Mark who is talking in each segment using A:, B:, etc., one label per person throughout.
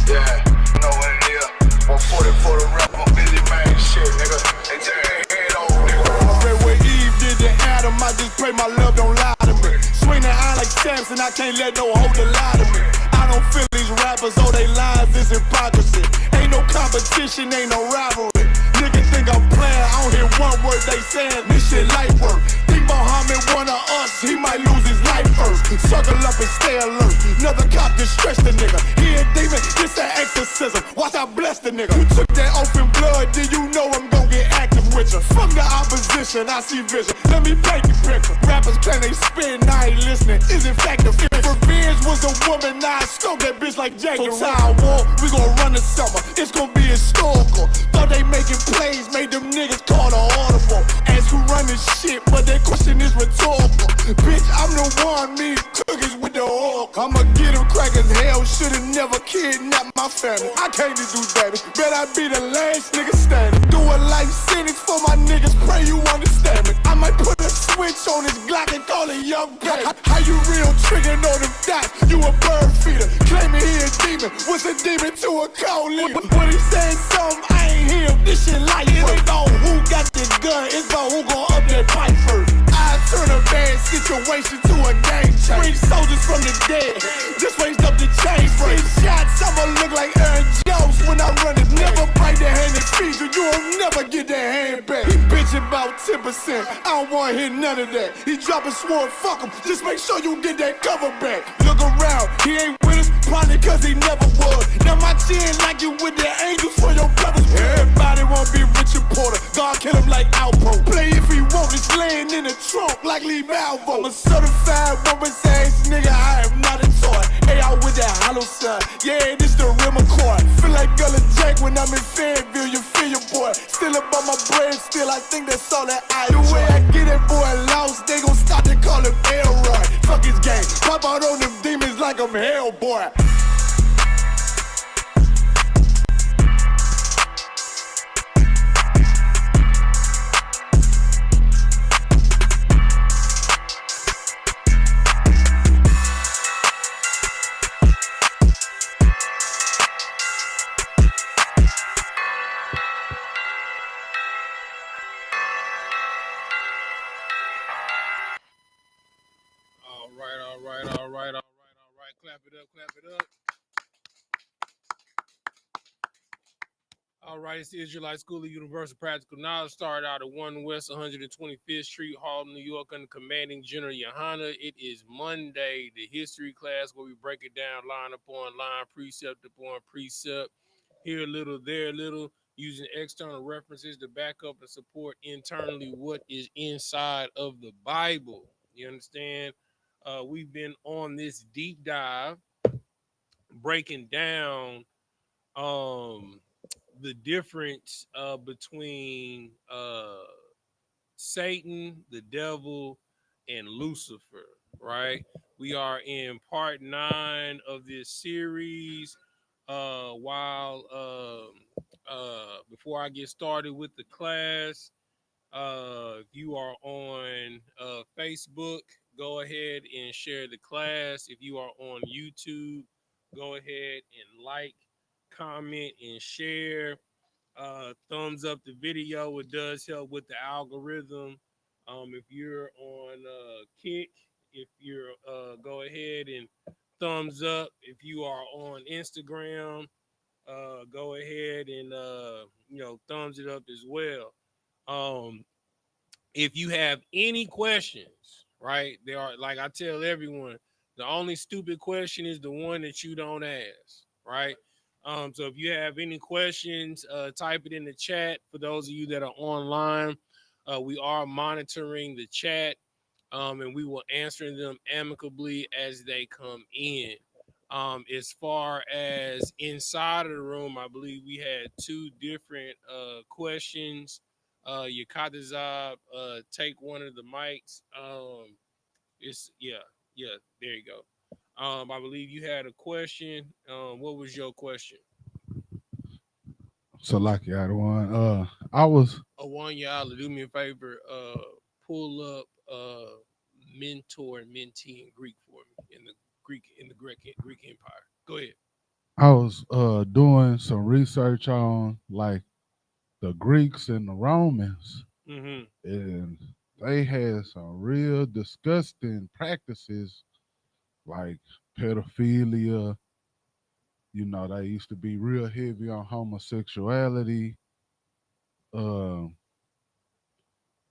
A: Yeah, you know what it is. 140 for the rap, I'm busy, man. Shit, nigga. They tear their head off, nigga.
B: I read what Eve did to Adam. I just pray my love don't lie to me. Swing the eye like Samson, I can't let no holder lie to me. I don't feel these rappers, all they lies is hypocrisy. Ain't no competition, ain't no rivalry. Nigga think I'm playing, I don't hear one word they saying. This shit light work. Think Muhammad one of us, he might lose his life first. Circle up and stay alert. Another cop just stretch the nigga. He a demon, this an exorcism. Watch I bless the nigga. You took that oath in blood, then you know I'm gon' get active with you. From the opposition, I see vision. Let me paint the picture. Rappers claim they spin, I ain't listening. Is in fact the fear. Revenge was a woman, now I stroke that bitch like Jack the Ripper. War, we gon' run the summer. It's gon' be historical. Thought they making plays, made them niggas call the audible. Ask who run this shit, but that question is rhetorical. Bitch, I'm the one, me cookies with the oil. I'ma get them crackers, hell, should've never kidnapped my family. I came to do damage, bet I be the last nigga standing. Do a life sentence for my niggas, pray you understand me. I might put a switch on this Glock and call it young gang. How you real triggering on them dots? You a bird feeder, claiming he a demon. What's a demon to a cold leader? When he saying something, I ain't hear him. This shit light work. It ain't about who got the gun, it's about who gon' up that pipe first. I turn a bad situation to a game change. Bring soldiers from the dead, just raised up the chain. Free shots, I'ma look like Aaron Jones when I run it. Never bite the hand and feed you, you'll never get that hand back. He bitchin' about 10%, I don't wanna hear none of that. He dropping sword, fuck him, just make sure you get that cover back. Look around, he ain't with us, probably cause he never was. Now my chin like you with the angels for your brothers. Everybody wanna be Richard Porter, God kill him like Alpo. Play if he want, it's laying in the trunk like Lee Malvo. I'm a certified woman's ass nigga, I am not a toy. Hey, out with that hollow side, yeah, this the real McCoy. Feel like Gullah Jack when I'm in Fayetteville, you feel your boy. Still up on my bread, still I think that's all that I enjoy. The way I get that boy lost, they gon' start to call him Elroy. Fuck his game, pop out on them demons like I'm Hellboy.
C: All right. Clap it up. All right, it's the Israelite School of Universal Practical Knowledge. Started out at 1 West 125th Street, Harlem, New York, under Commanding General YAHANNA. It is Monday, the history class, where we break it down line upon line, precept upon precept, here a little, there a little, using external references to back up and support internally what is inside of the Bible. You understand? We've been on this deep dive, breaking down the difference between Satan, the devil, and Lucifer, right? We are in part 9 of this series. Before I get started with the class, if you are on Facebook, go ahead and share the class. If you are on YouTube, go ahead and like, comment, and share. Thumbs up the video. It does help with the algorithm. If you're on Kick, if you're go ahead and thumbs up. If you are on Instagram, go ahead and thumbs it up as well. If you have any questions, right? There are, like I tell everyone, the only stupid question is the one that you don't ask, right? So if you have any questions, type it in the chat. For those of you that are online, we are monitoring the chat, and we will answer them amicably as they come in. As far as inside of the room, I believe we had 2 different questions. Yakatazab, take one of the mics. There you go. I believe you had a question. What was your question?
D: So like you had one. I was
C: One y'all do me a favor. Pull up mentor and mentee in Greek for me in the Greek Empire. Go ahead.
D: I was doing some research on like the Greeks and the Romans,
C: Mm-hmm.
D: and they had some real disgusting practices like pedophilia. You know, they used to be real heavy on homosexuality. Um,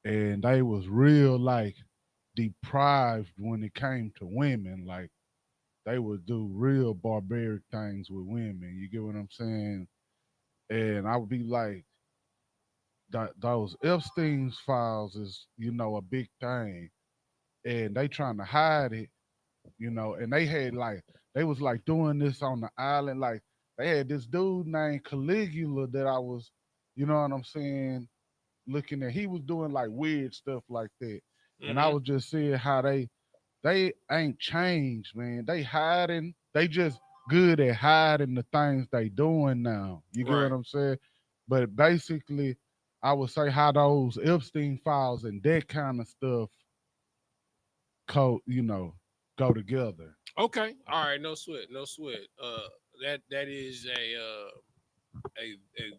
D: and they was real like deprived when it came to women. Like they would do real barbaric things with women. You get what I'm saying? And I would be like, those Epstein's files is, a big thing, and they trying to hide it, and they had like they was like doing this on the island, like they had this dude named Caligula that I was, you know what I'm saying, looking at. He was doing like weird stuff like that, and I
C: Mm-hmm.
D: was just seeing how they ain't changed, man. They hiding. They just good at hiding the things they doing now. You get what
C: Right.
D: I'm saying? But basically, I would say how those Epstein files and that kind of stuff go together.
C: Okay. All right. No sweat. No sweat. That is a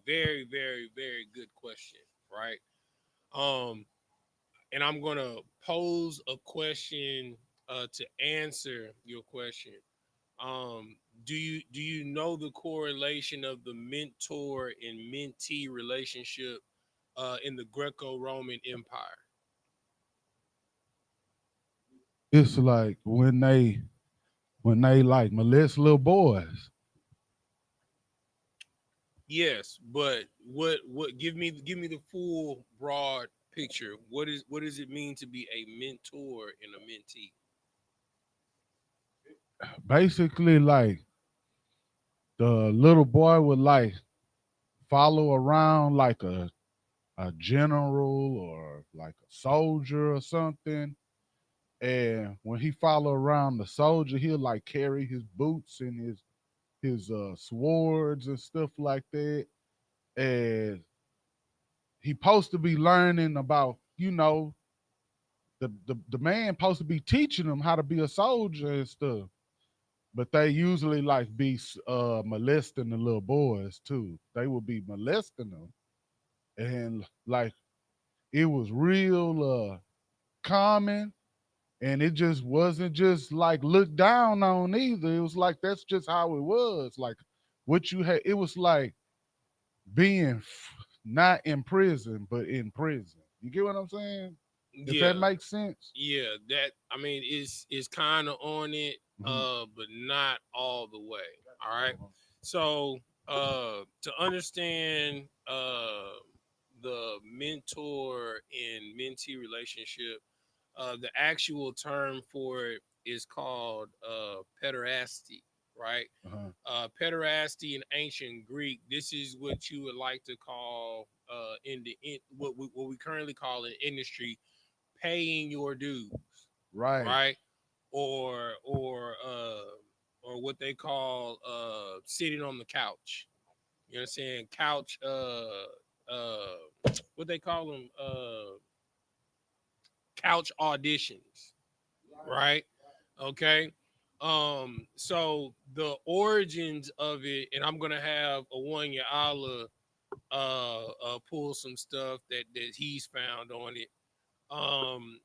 C: very very very good question, right? Um, and I'm gonna pose a question to answer your question. Um, do you know the correlation of the mentor and mentee relationship in the Greco-Roman Empire?
D: It's like when they like molest little boys.
C: Yes, but what give me the full broad picture. What does it mean to be a mentor and a mentee?
D: Basically, like the little boy would like follow around like a general or like a soldier or something. And when he follow around the soldier, he'll like carry his boots and his swords and stuff like that. And he supposed to be learning about, the man supposed to be teaching him how to be a soldier and stuff. But they usually like be molesting the little boys too. They would be molesting them, and like it was real common, and it just wasn't just like looked down on either. It was like that's just how it was. Like what you had, it was like being not in prison, but in prison. You get what I'm saying? If that
C: Yeah,
D: makes sense.
C: yeah. That I mean is kind of on it,
D: Hmm.
C: but not all the way. All right. So to understand the mentor and mentee relationship, the actual term for it is called pederasty, right?
D: Uh-huh.
C: Pederasty in ancient Greek. This is what you would like to call what we currently call in industry paying your dues,
D: Right.
C: right? Or what they call sitting on the couch. You know what I'm saying? Couch what they call them couch auditions, right? Okay. So the origins of it, and I'm gonna have a one Ya'ala pull some stuff that he's found on it.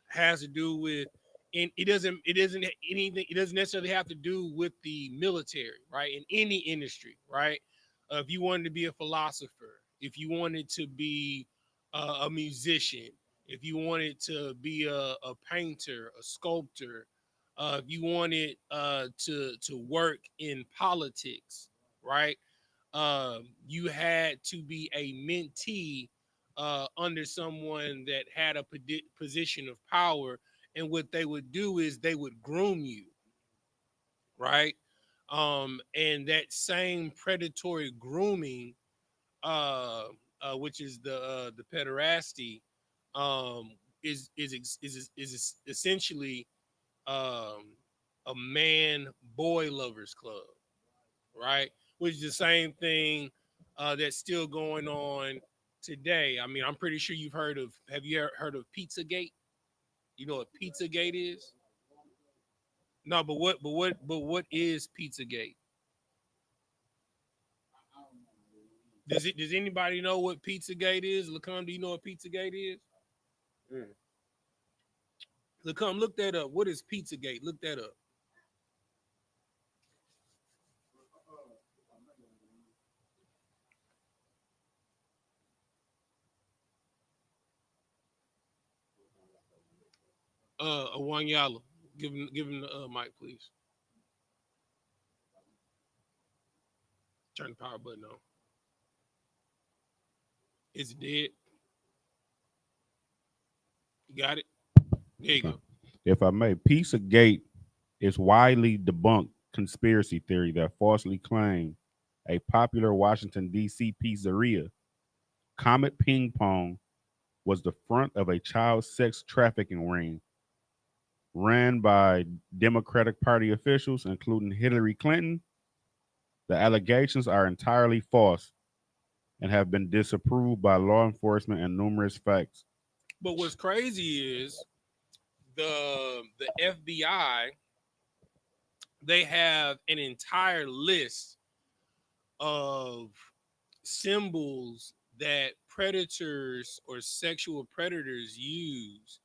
C: Has to do with, and it doesn't anything, it doesn't necessarily have to do with the military, right? In any industry, right? If you wanted to be a philosopher, if you wanted to be a musician, if you wanted to be a painter, a sculptor, if you wanted to work in politics, right? You had to be a mentee under someone that had a position of power, and what they would do is they would groom you, right? And that same predatory grooming, uh, which is the pederasty, um, is essentially um, a man boy lovers club, right? Which is the same thing that's still going on today. I mean, I'm pretty sure you've heard of. Have you ever heard of Pizzagate? You know what Pizzagate is? No, but what is Pizzagate? Does anybody know what Pizzagate is? Lacom, do you know what Pizzagate is? Lacom, look that up. What is Pizzagate? Look that up. One Yala. Give him the mic, please. Turn the power button on. Is it dead? You got it? There you go.
E: If I may, Pizzagate is widely debunked conspiracy theory that falsely claimed a popular Washington, D.C. pizzeria, Comet Ping Pong, was the front of a child sex trafficking ring ran by Democratic Party officials, including Hillary Clinton. The allegations are entirely false and have been disapproved by law enforcement and numerous facts.
C: But what's crazy is the FBI, they have an entire list of symbols that predators or sexual predators use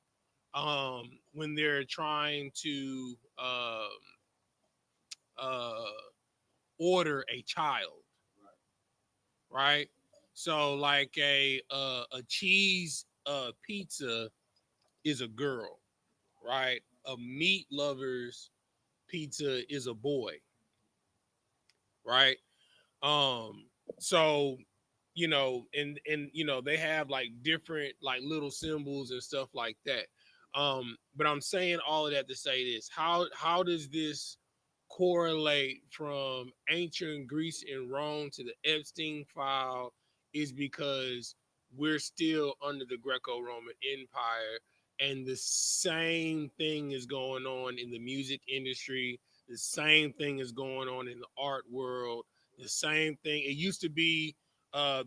C: when they're trying to order a child, right? So like a cheese pizza is a girl, right? A meat lover's pizza is a boy, right? So and they have like different like little symbols and stuff like that. But I'm saying all of that to say this: how does this correlate from ancient Greece and Rome to the Epstein file? Is because we're still under the Greco-Roman Empire, and the same thing is going on in the music industry. The same thing is going on in the art world. The same thing. It used to be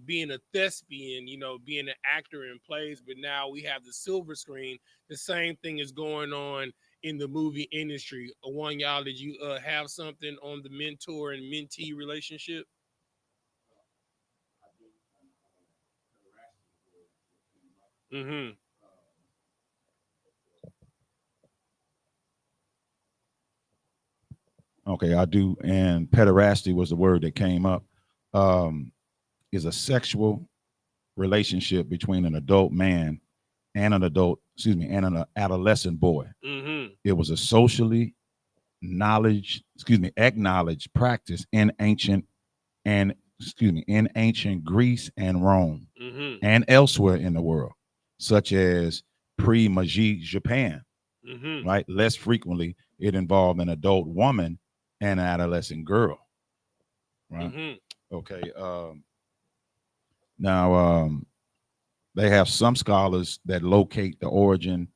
C: being a thespian, being an actor in plays, but now we have the silver screen. The same thing is going on in the movie industry. One y'all, did you have something on the mentor and mentee relationship? Mm-hmm.
F: Okay, I do. And pederasty was the word that came up. Is a sexual relationship between an adult man and an adolescent boy.
C: Mm-hmm.
F: It was a socially acknowledged practice in ancient Greece and Rome
C: Mm-hmm.
F: and elsewhere in the world, such as pre-Meiji Japan.
C: Mm-hmm.
F: Right? Less frequently, it involved an adult woman and an adolescent girl. Right?
C: Mm-hmm.
F: Okay. Now, they have some scholars that locate the origin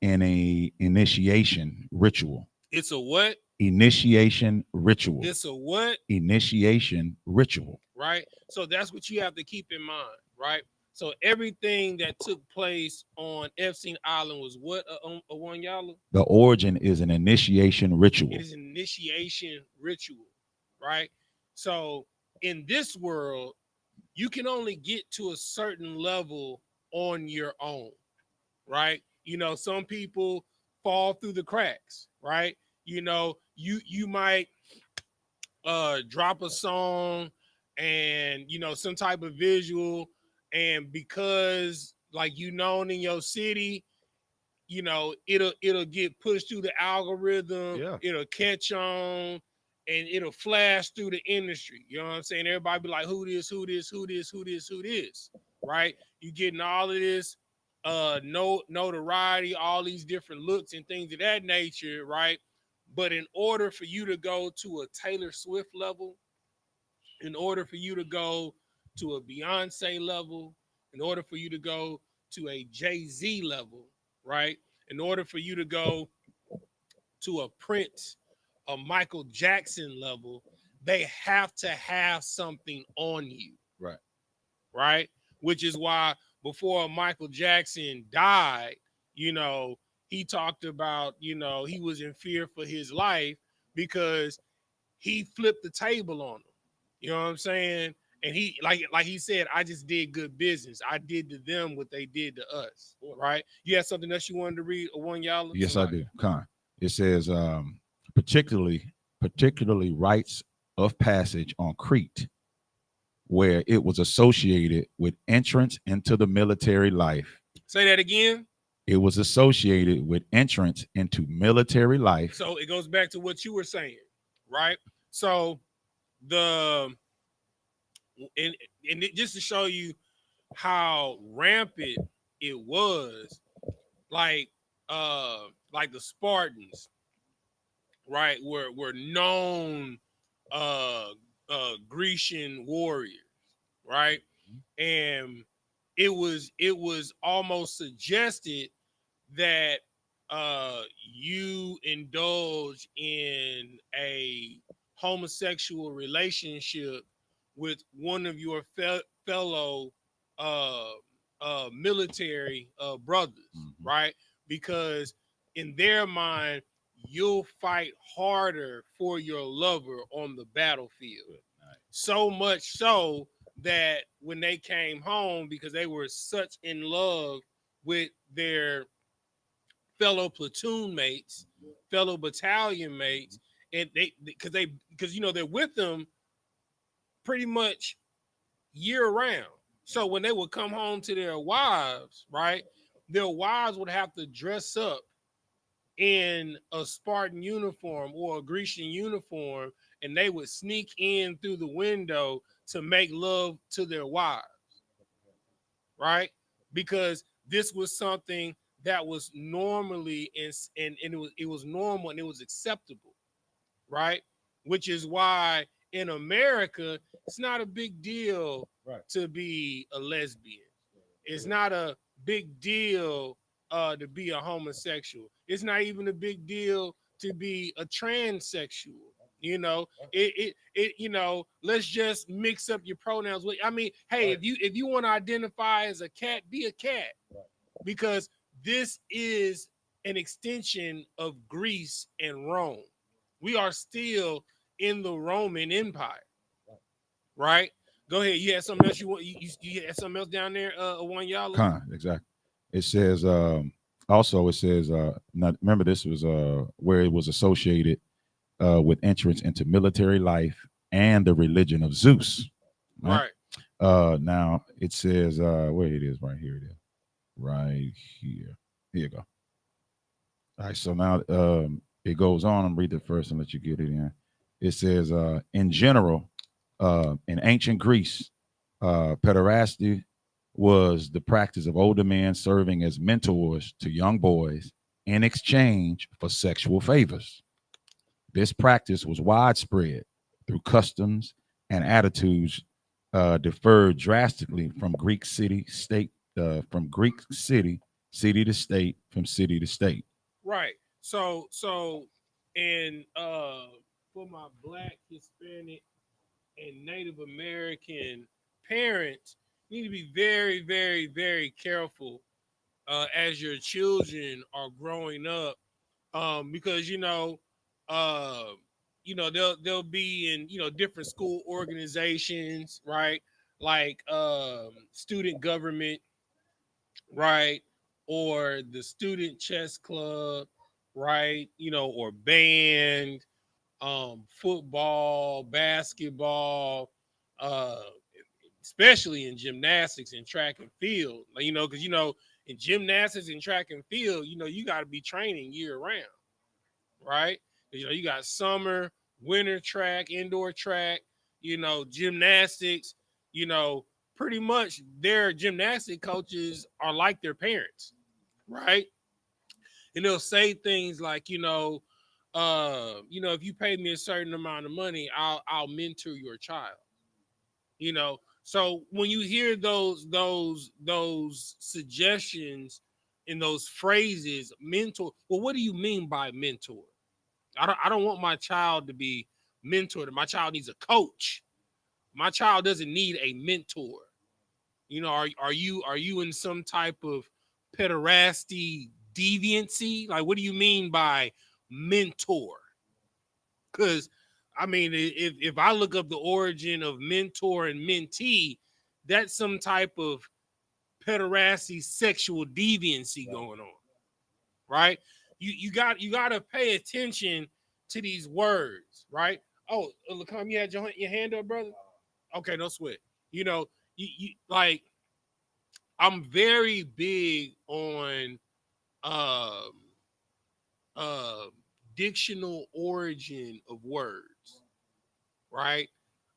F: in a initiation ritual.
C: It's a what?
F: Initiation ritual.
C: It's a what?
F: Initiation ritual.
C: Right? So that's what you have to keep in mind, right? So everything that took place on Epstein Island was what, a one y'all?
F: The origin is an initiation ritual.
C: It is an initiation ritual, right? So in this world, you can only get to a certain level on your own, right? Some people fall through the cracks, right? You might drop a song and some type of visual, and because like known in your city, it'll get pushed through the algorithm.
F: Yeah.
C: It'll catch on and it'll flash through the industry. You know what I'm saying? Everybody be like, who this, right? You getting all of this notoriety, all these different looks and things of that nature, right? But in order for you to go to a Taylor Swift level, in order for you to go to a Beyonce level, in order for you to go to a Jay-Z level, right? In order for you to go to a Prince, a Michael Jackson level, they have to have something on you.
F: Right.
C: Right? Which is why before Michael Jackson died, he talked about, he was in fear for his life because he flipped the table on him. You know what I'm saying? And he like he said, I just did good business. I did to them what they did to us. Right? You had something else you wanted to read, or one y'all?
F: Yes, I do. Con. It says particularly rites of passage on Crete, where it was associated with entrance into the military life.
C: Say that again.
F: It was associated with entrance into military life.
C: So it goes back to what you were saying, right? So and just to show you how rampant it was, like the Spartans, right, were known Grecian warriors, right? And it was almost suggested that you indulge in a homosexual relationship with one of your fellow military brothers, right? Because in their mind, you'll fight harder for your lover on the battlefield. So much so that when they came home, because they were such in love with their fellow platoon mates, fellow battalion mates, and because they're with them pretty much year round. So when they would come home to their wives, right, their wives would have to dress up in a Spartan uniform or a Grecian uniform, and they would sneak in through the window to make love to their wives, right? Because this was something that was normally and it was normal and it was acceptable, right? Which is why in America it's not a big deal to be a lesbian. It's not a big deal to be a homosexual. It's not even a big deal to be a transsexual. Let's just mix up your pronouns. I mean, hey, if you want to identify as a cat, be a cat, because this is an extension of Greece and Rome. We are still in the Roman Empire, right? Go ahead. You had something else you had something else down there, one y'all?
F: Exactly. It says also, it says now remember, this was where it was associated with entrance into military life and the religion of Zeus.
C: Right.
F: Now it says where it is, right here. It is right here. Here you go. All right. So now it goes on. I'm read it first and let you get it in. It says in general, in ancient Greece, pederasty was the practice of older men serving as mentors to young boys in exchange for sexual favors. This practice was widespread through customs and attitudes differed drastically from Greek city to state, from city to state, from city to state.
C: Right. So and for my Black, Hispanic, and Native American parents, you need to be very, very, very careful as your children are growing up, because they'll be in different school organizations, right? Like student government, right? Or the student chess club, right? Or band, football, basketball, uh, especially in gymnastics and track and field. Because in gymnastics and track and field, you got to be training year round, right? You got summer, winter track, indoor track, gymnastics, pretty much their gymnastic coaches are like their parents, right? And they'll say things like, if you pay me a certain amount of money, I'll mentor your child. So when you hear those suggestions and those phrases, mentor, well, what do you mean by mentor? I don't want my child to be mentored. My child needs a coach. My child doesn't need a mentor. Are you in some type of pederasty deviancy? Like, what do you mean by mentor? Because I mean, if I look up the origin of mentor and mentee, that's some type of pederasty, sexual deviancy going on, right? You got to pay attention to these words, right? Oh, Lacom, you had your hand up, brother? Okay, no sweat. You know, you like, I'm very big on um dictional origin of words, right?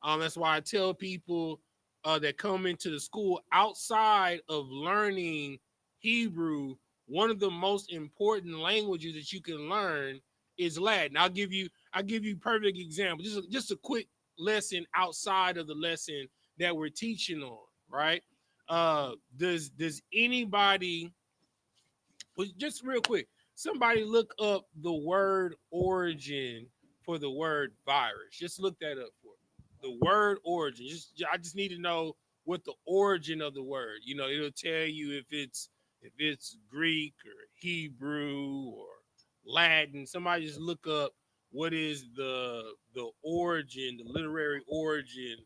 C: That's why I tell people that come into the school, outside of learning Hebrew, one of the most important languages that you can learn is Latin. I'll give you perfect example. Just a quick lesson outside of the lesson that we're teaching on, right? Does anybody, well, just real quick, somebody look up the word origin for the word virus. Just look that up for me. The word origin. I just need to know what the origin of the word. You know, it'll tell you if it's Greek or Hebrew or Latin. Somebody just look up what is the origin, the literary origin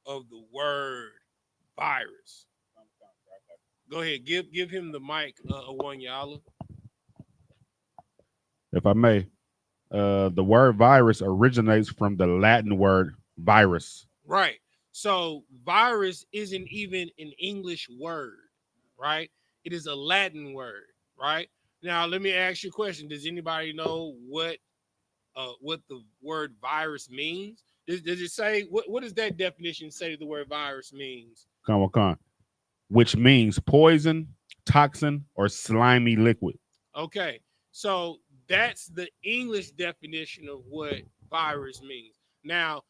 C: of the word virus. Go ahead, give him the mic, Awanyala.
E: If I may, the word virus originates from the Latin word virus.
C: Right. So virus isn't even an English word, right? It is a Latin word, right? Now let me ask you a question. Does anybody know what the word virus means? Does it say what does that definition say the word virus means?
E: Come on, which means poison, toxin, or slimy liquid.
C: Okay. So that's the English definition of what virus means. Now,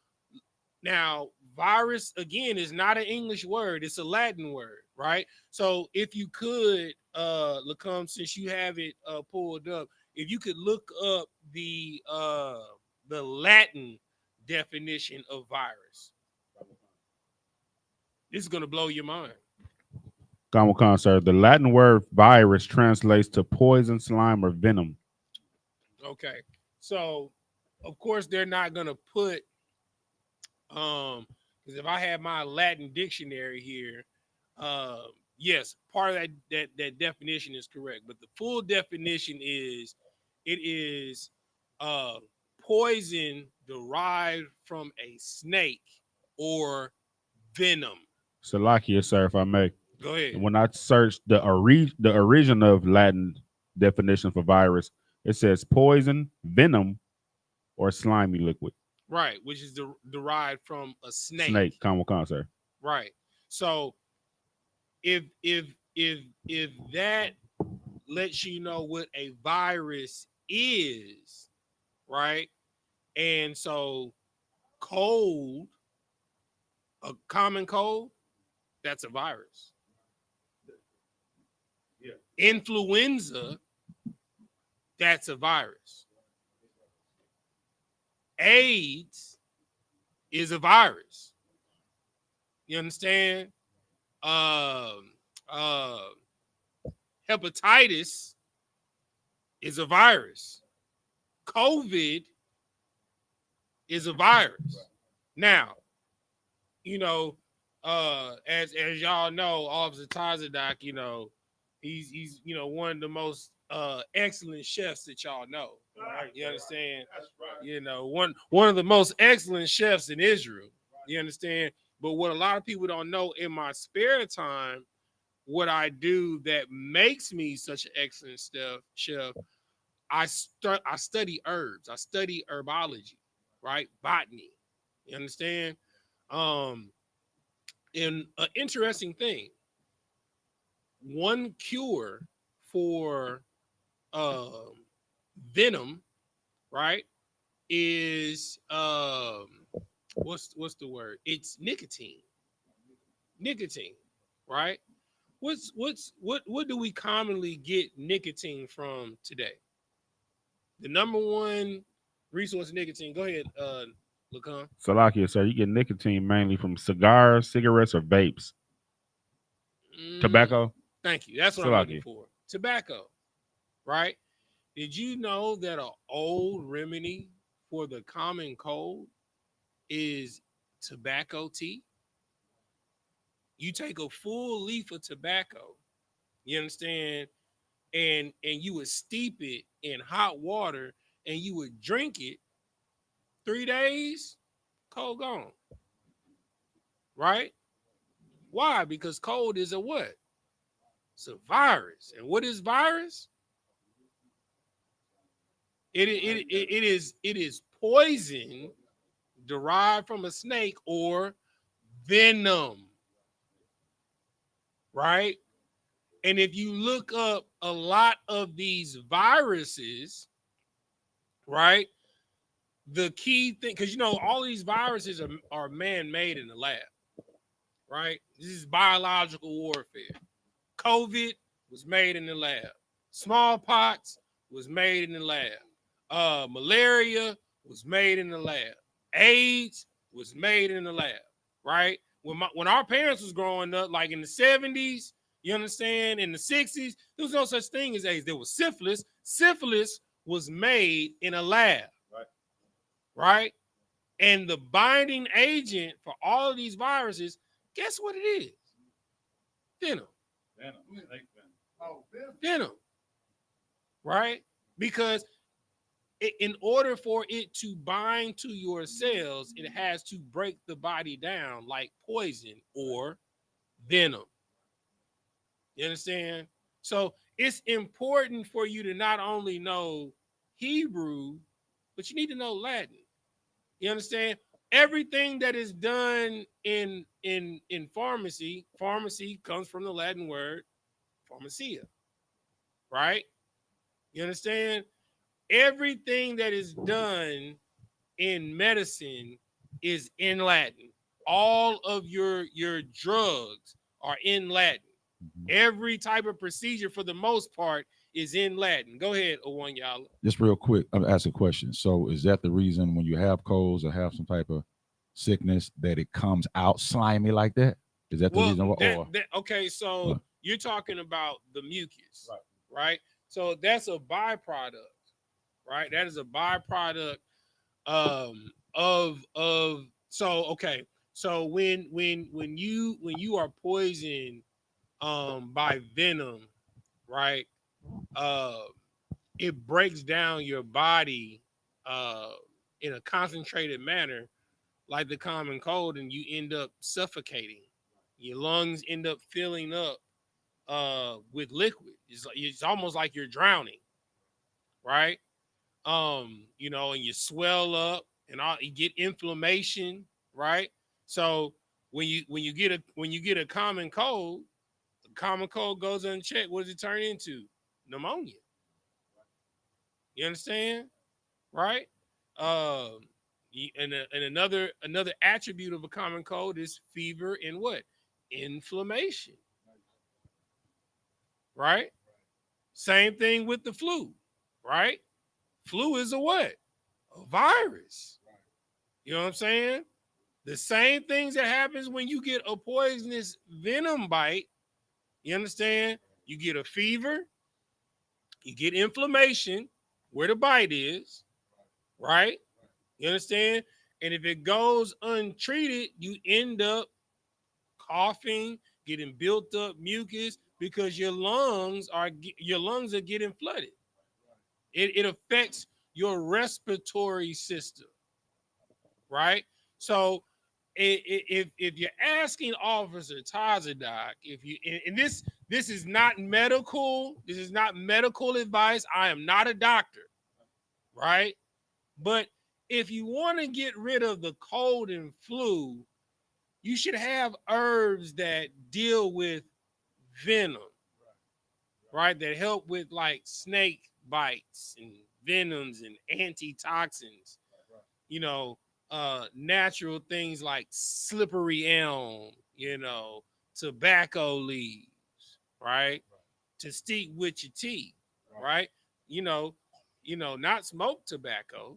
C: virus again is not an English word; it's a Latin word, right? So, if you could, Lacom, since you have it pulled up, if you could look up the Latin definition of virus, this is gonna blow your mind.
E: Come on, sir. The Latin word virus translates to poison, slime, or venom.
C: Okay, so of course they're not gonna put because if I have my Latin dictionary here, yes, part of that definition is correct, but the full definition is it is uh poison derived from a snake or venom.
E: Salakia, sir, if I may.
C: Go ahead.
E: When I searched the origin of Latin definition for virus, it says poison, venom, or slimy liquid.
C: Right, which is derived from a snake.
E: Snake, come on, sir.
C: Right. So if that lets you know what a virus is, right? And so cold, a common cold, that's a virus. Yeah. Influenza, that's a virus. AIDS is a virus. You understand? Hepatitis is a virus. COVID is a virus. Now, you know, as y'all know, Officer Tazadak, you know, he's one of the most excellent chefs that y'all know. Right? You understand? That's right. You know, one of the most excellent chefs in Israel. You understand? But what a lot of people don't know, in my spare time, what I do that makes me such an excellent chef, I study herbs. I study herbology, right? Botany. You understand? And an interesting thing, one cure for venom, right, is what's the word? It's nicotine. Nicotine, right? What do we commonly get nicotine from today? The number one resource of nicotine. Go ahead, Lacan.
E: Salakia, sir, you get nicotine mainly from cigars, cigarettes, or vapes. Tobacco.
C: Thank you. That's what I'm looking for. Tobacco, right? Did you know that an old remedy for the common cold is tobacco tea. You take a full leaf of tobacco, you understand, and you would steep it in hot water and you would drink it 3 days, cold gone. Right? Why? Because cold is a what? It's a virus. And what is virus? It is poison derived from a snake or venom. Right? And if you look up a lot of these viruses, right? The key thing, because you know, all these viruses are man-made in the lab, right? This is biological warfare. COVID was made in the lab. Smallpox was made in the lab. Malaria was made in the lab. AIDS was made in the lab, right? When our parents was growing up, like in the 70s, you understand, in the 60s, there was no such thing as AIDS. There was syphilis. Syphilis was made in a lab, right? And the binding agent for all of these viruses, guess what it is? Venom. Venom. Right? Because in order for it to bind to your cells, it has to break the body down like poison or venom. You understand? So it's important for you to not only know Hebrew, but you need to know Latin. You understand? Everything that is done in pharmacy comes from the Latin word pharmacia, right? You understand? Everything that is done in medicine is in Latin. All of your drugs are in Latin. Every type of procedure, for the most part, is in Latin. Go ahead, Owan Yala.
F: Just real quick, I'm gonna ask a question. So is that the reason when you have colds or have some type of sickness that it comes out slimy like that? Is that the reason why?
C: Okay, so you're talking about the mucus, right? So that's a byproduct, right? That is a byproduct of so okay. So when you are poisoned by venom, right? It breaks down your body in a concentrated manner, like the common cold, and you end up suffocating. Your lungs end up filling up with liquid. It's almost like you're drowning, right? You know, and you swell up and you get inflammation, right? So when you get a common cold, the common cold goes unchecked. What does it turn into? Pneumonia. You understand? Right? And another attribute of a common cold is fever and what? Inflammation. Right? Same thing with the flu, right? Flu is a what? A virus. You know what I'm saying? The same things that happens when you get a poisonous venom bite. You understand? You get a fever, you get inflammation where the bite is, right? You understand? And if it goes untreated, you end up coughing, getting built up mucus because your lungs are getting flooded. It affects your respiratory system, right? So if you're asking Officer Tazadak, if you and this is not medical advice. I am not a doctor, right? But if you want to get rid of the cold and flu, you should have herbs that deal with venom, right? That help with like snake bites and venoms and antitoxins. You know, natural things like slippery elm, you know, tobacco leaves, right? To stick with your tea, right? You know, not smoke tobacco.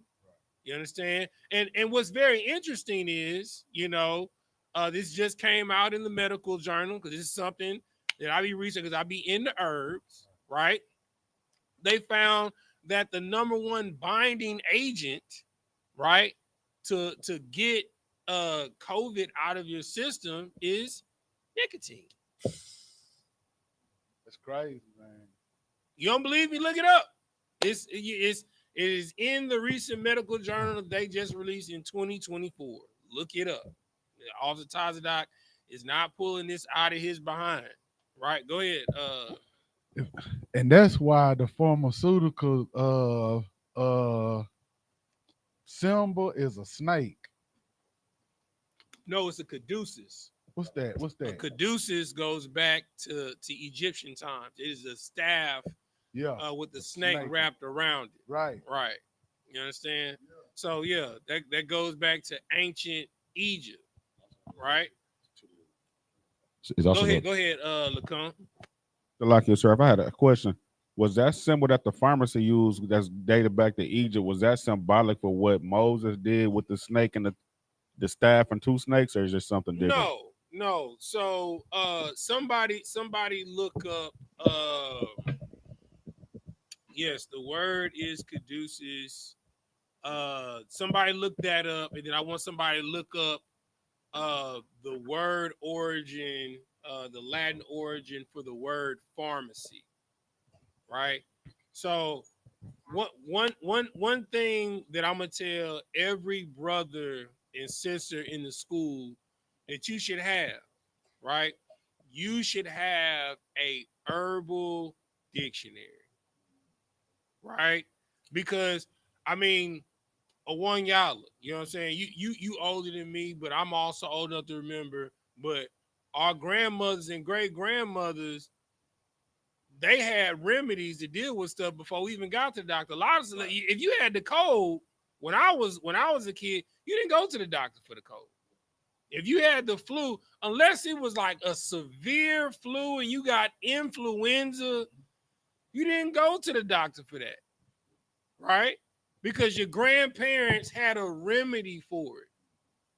C: You understand? And what's very interesting is, you know, this just came out in the medical journal because this is something that I be researching because I be into herbs, right? They found that the number one binding agent, right, to get COVID out of your system is nicotine.
D: That's crazy, man.
C: You don't believe me? Look it up. It is in the recent medical journal that they just released in 2024. Look it up. Officer Tazadak is not pulling this out of his behind. Right? Go ahead.
D: And that's why the pharmaceutical symbol is a snake.
C: No, it's a caduceus.
D: What's that? What's
C: A
D: that?
C: caduceus goes back to Egyptian times. It is a staff
D: Yeah.
C: with the snake wrapped around it.
D: Right.
C: Right. You understand? So yeah, that goes back to ancient Egypt. Right?
F: It's also
C: Go ahead, Lacombe.
E: Like you, sir, if I had a question, was that symbol that the pharmacy used that's dated back to Egypt, was that symbolic for what Moses did with the snake and the staff and two snakes, or is there something different?
C: No. So somebody look up yes, the word is caduceus. Somebody look that up, and then I want somebody to look up the word origin, the Latin origin for the word pharmacy. Right? So one thing that I'm gonna tell every brother and sister in the school that you should have, right? You should have a herbal dictionary, right? Because I mean, a one y'all, you know what I'm saying? You older than me, but I'm also old enough to remember. But our grandmothers and great grandmothers, they had remedies to deal with stuff before we even got to the doctor. A lot of if you had the cold when I was a kid, you didn't go to the doctor for the cold. If you had the flu, unless it was like a severe flu and you got influenza, you didn't go to the doctor for that, right? Because your grandparents had a remedy for it,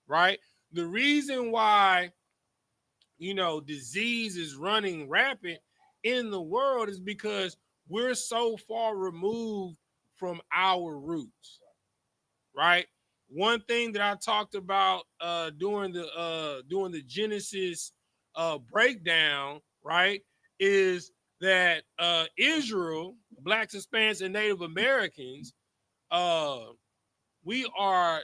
C: right? The reason why, disease is running rampant in the world is because we're so far removed from our roots, right? One thing that I talked about during the Genesis breakdown, right, is that Israel, Blacks, Hispanics, and Native Americans, we are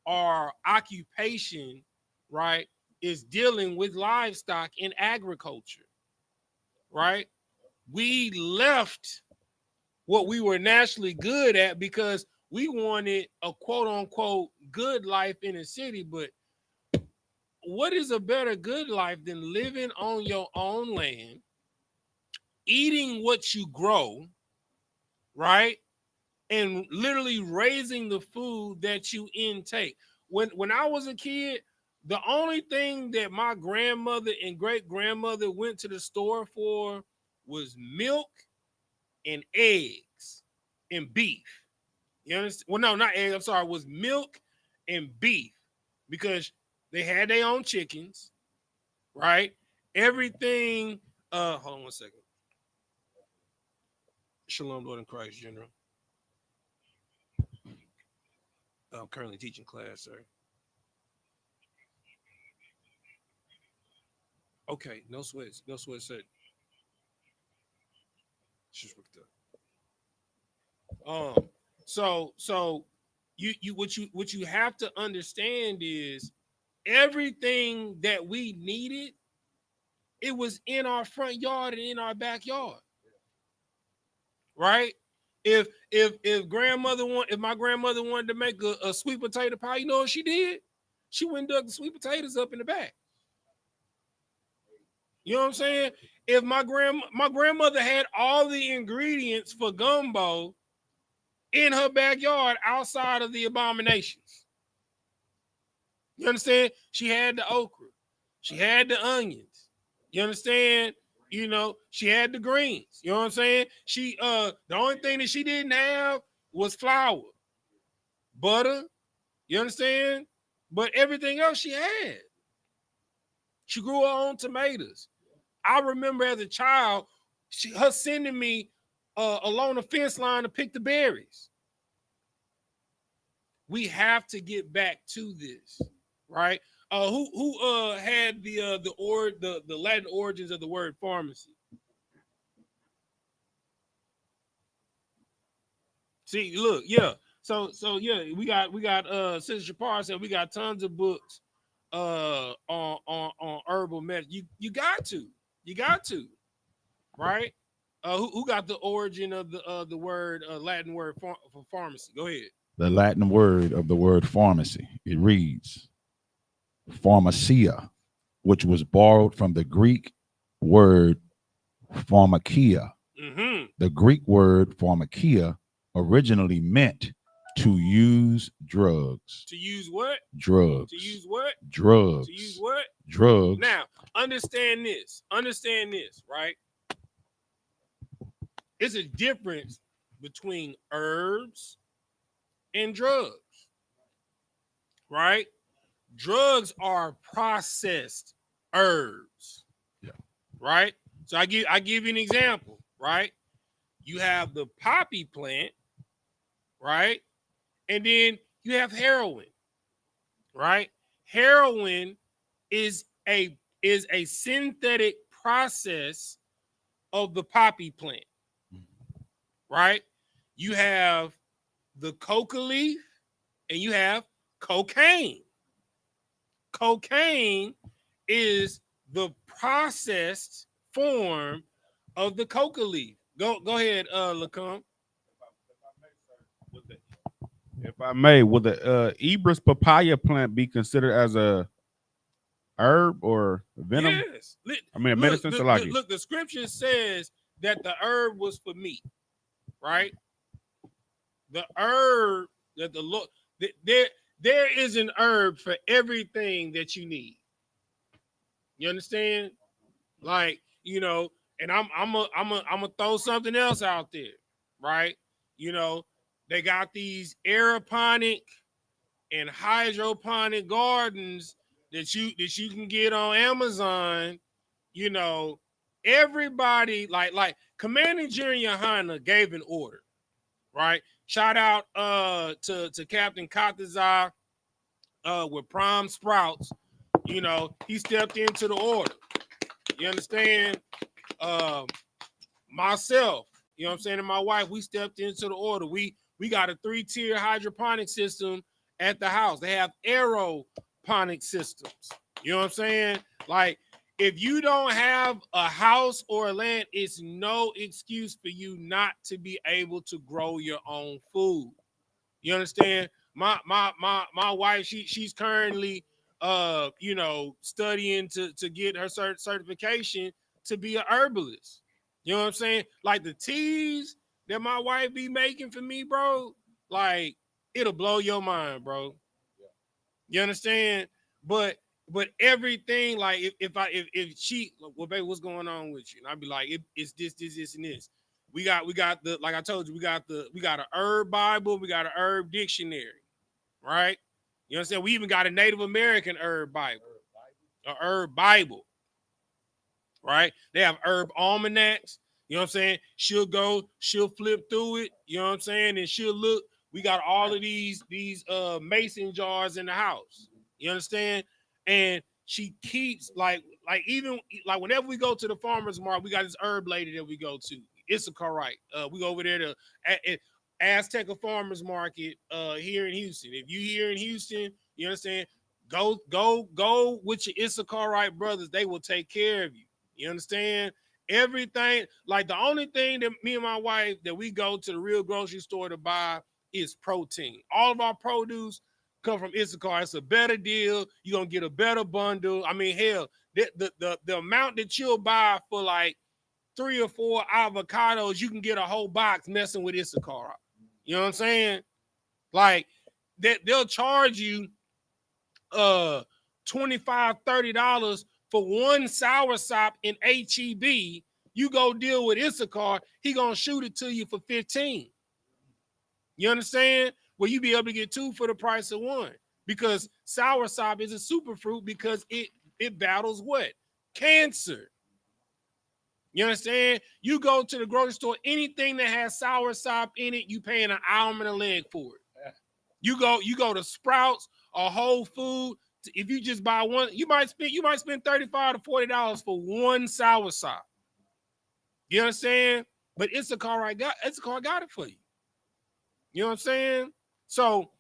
C: our occupation, right, is dealing with livestock and agriculture, right? We left what we were naturally good at because we wanted a quote unquote good life in the city. But what is a better good life than living on your own land, eating what you grow, right? And literally raising the food that you intake. When I was a kid, the only thing that my grandmother and great grandmother went to the store for was milk and eggs and beef. You understand? Well, no, not eggs. I'm sorry. It was milk and beef because they had their own chickens, right? Everything. Hold on one second. Shalom, Lord in Christ, General. I'm currently teaching class, sir. Okay, no sweats, sir. Just worked up. So you what you have to understand is everything that we needed, it was in our front yard and in our backyard, right? If my grandmother wanted to make a sweet potato pie, you know what she did? She went and dug the sweet potatoes up in the back. You know what I'm saying? If my grandmother had all the ingredients for gumbo in her backyard outside of the abominations. You understand? She had the okra. She had the onions. You understand? She had the greens. You know what I'm saying? She the only thing that she didn't have was flour, butter. You understand? But everything else she had. She grew her own tomatoes. I remember as a child, her sending me along the fence line to pick the berries. We have to get back to this, right? Who had the Latin origins of the word pharmacy? See, look, yeah. So yeah, we got Sister Shapar said we got tons of books on herbal medicine. You got to, right? Who got the origin of the word Latin word for pharmacy? Go ahead.
F: The Latin word of the word pharmacy. It reads pharmacia, which was borrowed from the Greek word pharmakia.
C: Mm-hmm.
F: The Greek word pharmakia originally meant to use drugs.
C: To use what?
F: Drugs.
C: To use what?
F: Drugs.
C: To use what?
F: Drugs.
C: Now, understand this. Understand this, right? It's a difference between herbs and drugs, right? Drugs are processed herbs,
F: yeah,
C: right? So I give you an example, right? You have the poppy plant, right? And then you have heroin, right? Heroin is a synthetic process of the poppy plant, right? You have the coca leaf and you have cocaine. Cocaine is the processed form of the coca leaf. Go ahead, Lacombe.
E: If I may, would the Ibris papaya plant be considered as a herb or venom?
C: Yes.
E: I mean, a medicine.
C: Look, the scripture says that the herb was for meat, right? The herb that the Lord, there is an herb for everything that you need. You understand? Like, you know, and I'm gonna throw something else out there, right? You know, they got these aeroponic and hydroponic gardens that you can get on Amazon. You know, everybody like Commander General YAHANNA gave an order, right? Shout out to Captain Katazar with Prime Sprouts. You know, he stepped into the order. You understand? Myself, you know what I'm saying, and my wife, we stepped into the order. We got a 3-tier hydroponic system at the house. They have aeroponic systems. You know what I'm saying? Like, if you don't have a house or a land, it's no excuse for you not to be able to grow your own food. You understand? My wife, she's currently you know, studying to get her certification to be a herbalist. You know what I'm saying? Like the teas that my wife be making for me, bro, like it'll blow your mind, bro. You understand? But everything, like if she, well, baby, what's going on with you? And I'd be like, it's this, and this. We got the, like I told you, we got a herb Bible, we got an herb dictionary, right? You understand? We even got a Native American herb Bible, a herb Bible, right? They have herb almanacs. You know what I'm saying? She'll flip through it. You know what I'm saying? And she'll look. We got all of these mason jars in the house. You understand? And she keeps like even like whenever we go to the farmer's market, we got this herb lady that we go to. Issacharite. We go over there to Azteca Farmers Market here in Houston. If you here in Houston, you understand? Go with your Issacharite brothers. They will take care of you. You understand? Everything, like the only thing that me and my wife that we go to the real grocery store to buy is protein. All of our produce come from Isupk. It's a better deal. You're gonna get a better bundle. I mean, hell, the amount that you'll buy for like 3 or 4 avocados, you can get a whole box messing with Isupk. You know what I'm saying? Like they'll charge you $25, $30 for one soursop in HEB. You go deal with Isupk, he gonna shoot it to you for 15. You understand? Well, you be able to get 2 for the price of 1, because soursop is a super fruit because it battles what? Cancer. You understand? You go to the grocery store, anything that has soursop in it, you paying an arm and a leg for it. You go to Sprouts or Whole Food. If you just buy one, you might spend $35 to $40 for one soursop. You understand? But Isupk got it for you. You know what I'm saying? So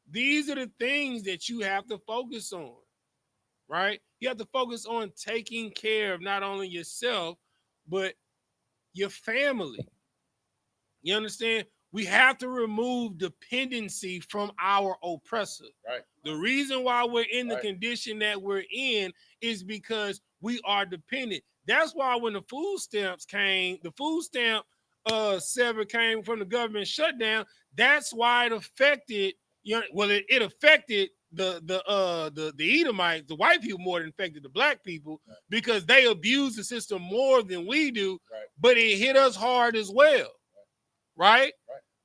C: these are the things that you have to focus on, right? You have to focus on taking care of not only yourself, but your family. You understand? We have to remove dependency from our oppressor.
F: Right.
C: The reason why we're in the condition that we're in is because we are dependent. That's why when the food stamps came, the food stamp sever came from the government shutdown. That's why it affected, it affected the Edomites, the white people, more than affected the black people, because they abuse the system more than we do. But it hit us hard as well, right?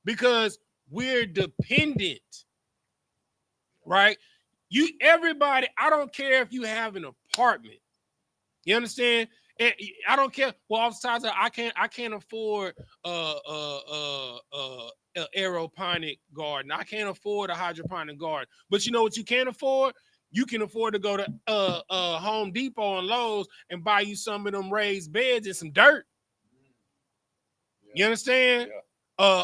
C: Because we're dependent, right? Everybody, I don't care if you have an apartment. You understand? I don't care. Well, oftentimes I can't afford an aeroponic garden. I can't afford a hydroponic garden. But you know what you can afford? You can afford to go to Home Depot and Lowe's and buy you some of them raised beds and some dirt. You understand? Yeah.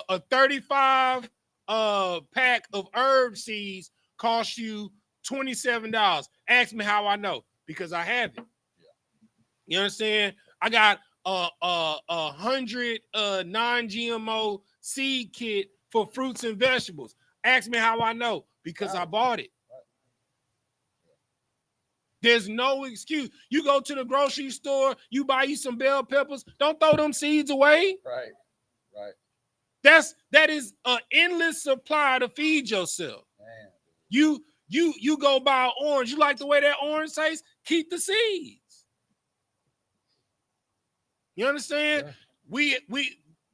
C: A 35 pack of herb seeds costs you $27. Ask me how I know, because I have it. You understand? I got a 100 non-GMO seed kit for fruits and vegetables. Ask me how I know, because I bought it. There's no excuse. You go to the grocery store, you buy you some bell peppers. Don't throw them seeds away.
F: Right.
C: That is an endless supply to feed yourself.
F: Man.
C: You go buy an orange. You like the way that orange tastes? Keep the seeds. You understand? Yeah.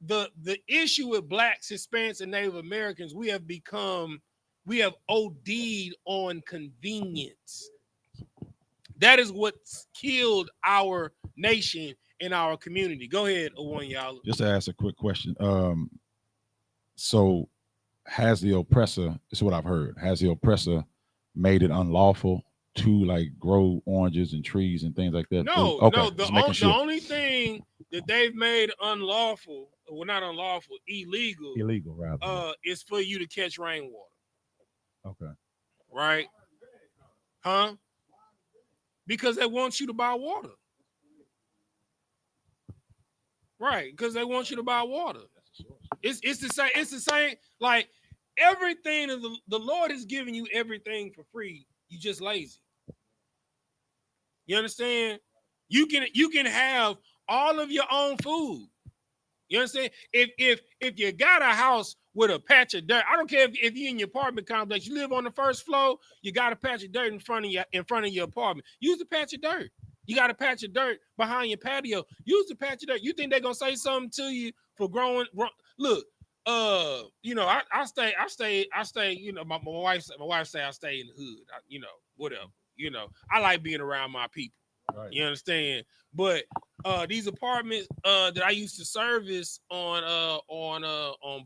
C: The issue with blacks, Hispanics, and Native Americans, we have OD'd on convenience. That is what's killed our nation and our community. Go ahead, Owen, y'all.
F: Just to ask a quick question. So has the oppressor, this is what I've heard, has the oppressor made it unlawful to like grow oranges and trees and things like that?
C: No,
F: okay.
C: No. The only thing that they've made unlawful, well, not unlawful, illegal,
F: rather,
C: is for you to catch rainwater.
F: Okay.
C: Right? Huh? Because they want you to buy water. Right, because they want you to buy water. It's the same. Like everything the Lord is giving you everything for free. You just lazy. You understand? You can have all of your own food. You understand? If you got a house with a patch of dirt, I don't care if you're in your apartment complex, you live on the first floor, you got a patch of dirt in front of your apartment. Use the patch of dirt. You got a patch of dirt behind your patio. Use the patch of dirt. You think they're gonna say something to you for growing? Look, I stay. You know, my wife say I stay in the hood. Whatever. I like being around my people. Right. You understand? But these apartments that I used to service on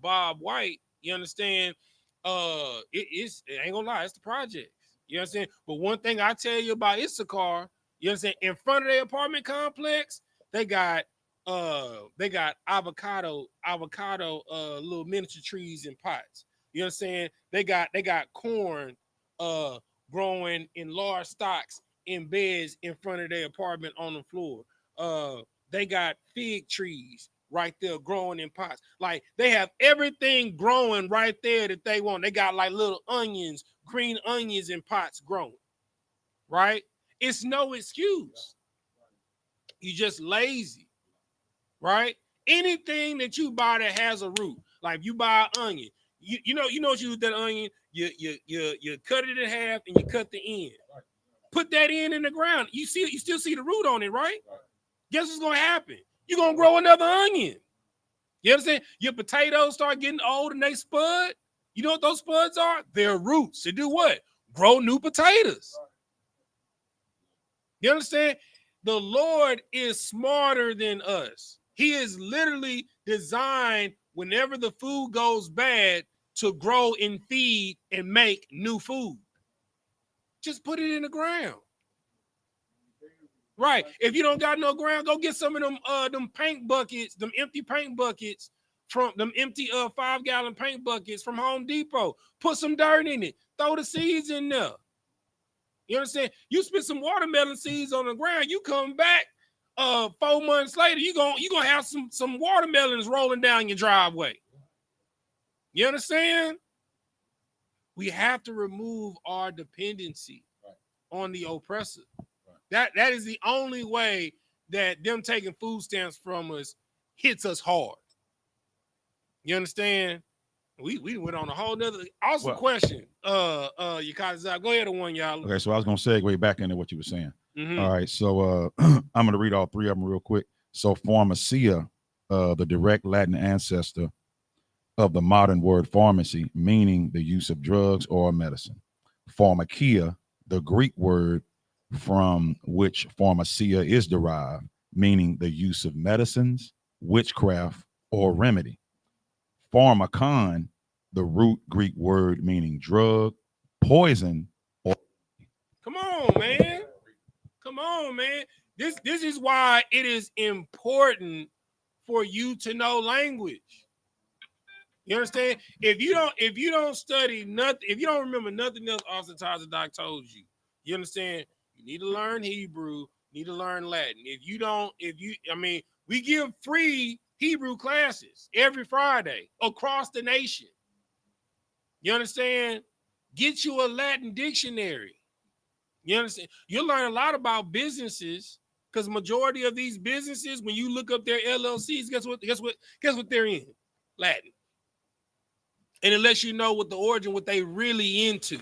C: Bob White, you understand? It ain't gonna lie, it's the projects. You understand? But one thing I tell you about Issachar, you understand? In front of their apartment complex, they got avocado little miniature trees in pots. You understand? They got corn growing in large stocks in beds in front of their apartment on the floor. They got fig trees right there growing in pots. Like they have everything growing right there that they want. They got like little onions, green onions in pots growing. Right? It's no excuse. You just lazy. Right? Anything that you buy that has a root, like if you buy an onion, you know what you do with that onion, you cut it in half and you cut the end. Put that in the ground. You still see the root on it, right? Guess what's gonna happen? You're gonna grow another onion. You understand? Your potatoes start getting old and they spud. You know what those spuds are? They're roots. To do what? Grow new potatoes. You understand? The Lord is smarter than us. He is literally designed whenever the food goes bad to grow and feed and make new food. Just put it in the ground. Right. If you don't got no ground, go get some of them paint buckets, them empty paint buckets from them empty 5-gallon paint buckets from Home Depot. Put some dirt in it. Throw the seeds in there. You understand? You spit some watermelon seeds on the ground. You come back 4 months later, you gonna have some watermelons rolling down your driveway. You understand? We have to remove our dependency on the oppressor. That is the only way that them taking food stamps from us hits us hard. You understand? We went on a whole nother awesome question. Yakaza, go ahead and one, y'all.
F: Okay, so I was gonna segue back into what you were saying.
C: Mm-hmm.
F: All right, so I'm gonna read all three of them real quick. So pharmacia, the direct Latin ancestor of the modern word pharmacy, meaning the use of drugs or medicine. Pharmakia, the Greek word from which pharmacia is derived, meaning the use of medicines, witchcraft, or remedy. Pharmakon, the root Greek word meaning drug, poison, or
C: Come on, man. Come on, man. This is why it is important for you to know language. You understand? If you don't study nothing, if you don't remember nothing else Austin Doc told you, you understand? You need to learn Hebrew, you need to learn Latin. We give free Hebrew classes every Friday across the nation. You understand? Get you a Latin dictionary. You understand? You'll learn a lot about businesses because majority of these businesses, when you look up their LLCs, guess what they're in? Latin. And it lets you know what the origin, what they really into.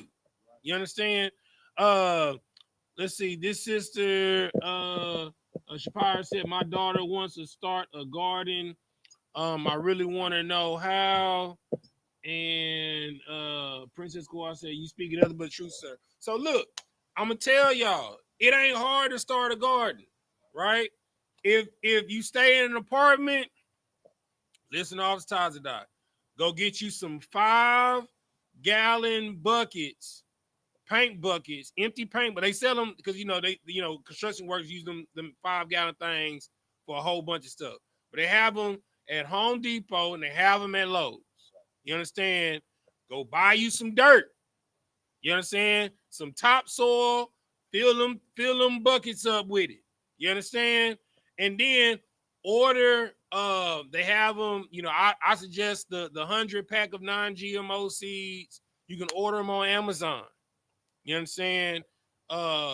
C: You understand? Let's see. This sister, Shapira said, my daughter wants to start a garden. I really want to know how. And Princess Kawhi said, you speak nothing but truth, sir. So look, I'm gonna tell y'all, it ain't hard to start a garden, right? If you stay in an apartment, listen to all the ties of that. Go get you some 5-gallon buckets, paint buckets, empty paint, but they sell them because construction workers use them 5-gallon things for a whole bunch of stuff. But they have them at Home Depot and they have them at Lowe's. You understand? Go buy you some dirt. You understand? Some topsoil, fill them buckets up with it. You understand? And then order, they have them, I suggest the 100-pack of non-GMO seeds. You can order them on Amazon. You understand?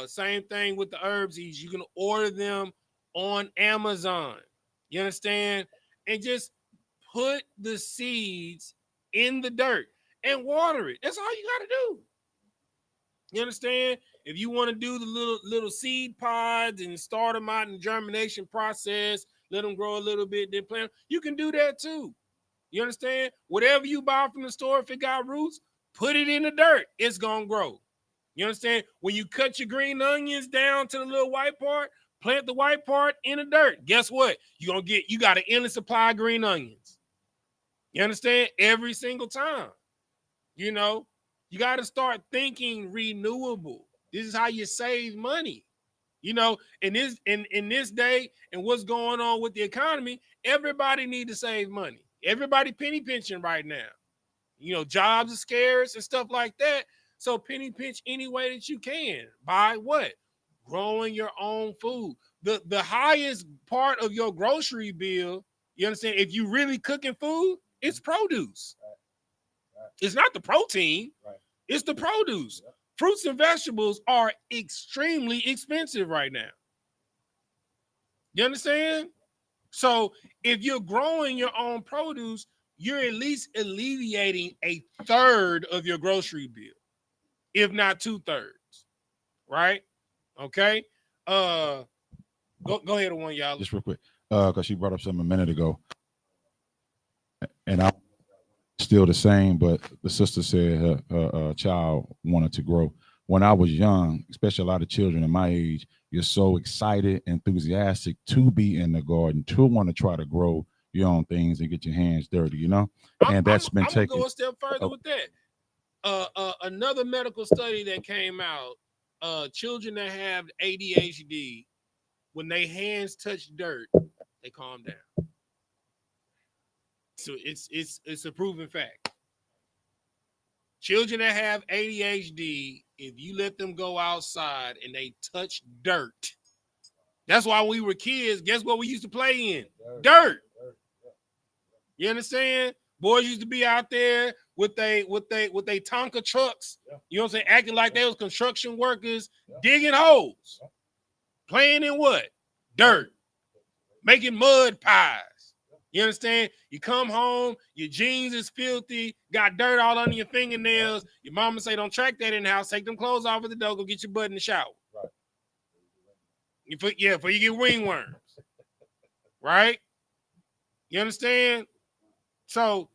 C: Same thing with the herb seeds. You can order them on Amazon. You understand? And just put the seeds in the dirt and water it. That's all you got to do. You understand? If you want to do the little seed pods and start them out in the germination process, let them grow a little bit, then plant them, you can do that too. You understand? Whatever you buy from the store, if it got roots, put it in the dirt. It's going to grow. You understand? When you cut your green onions down to the little white part, plant the white part in the dirt. Guess what? You got an endless supply of green onions. You understand? Every single time. You got to start thinking renewable. This is how you save money. In this day and what's going on with the economy, everybody need to save money. Everybody penny pinching right now. Jobs are scarce and stuff like that. So penny pinch any way that you can. By what? Growing your own food. The highest part of your grocery bill, you understand, if you really cooking food, it's produce. It's not the protein. It's the produce. Fruits and vegetables are extremely expensive right now. You understand? So if you're growing your own produce, you're at least alleviating a third of your grocery bill, if not 2/3. Right? Okay. Go ahead one, y'all.
F: just real quick, because she brought up something a minute ago, and I'm still the same, but the sister said her child wanted to grow. When I was young, especially a lot of children in my age, you're so excited, enthusiastic to be in the garden, to want to try to grow your own things and get your hands dirty, you know. And that's been
C: I'm gonna
F: taken.
C: go a step further with that. Another medical study that came out, children that have ADHD, when their hands touch dirt, they calm down. So it's a proven fact. Children that have ADHD, if you let them go outside and they touch dirt, that's why when we were kids, guess what we used to play in? Dirt. You understand? Boys used to be out there with they Tonka trucks, you know what I'm saying, acting like they was construction workers, digging holes, playing in what? Dirt, making mud pies. You understand? You come home, your jeans is filthy, got dirt all under your fingernails. Your mama say, don't track that in the house. Take them clothes off at the door, go get your butt in the shower. Before you get ringworms. Right? You understand? So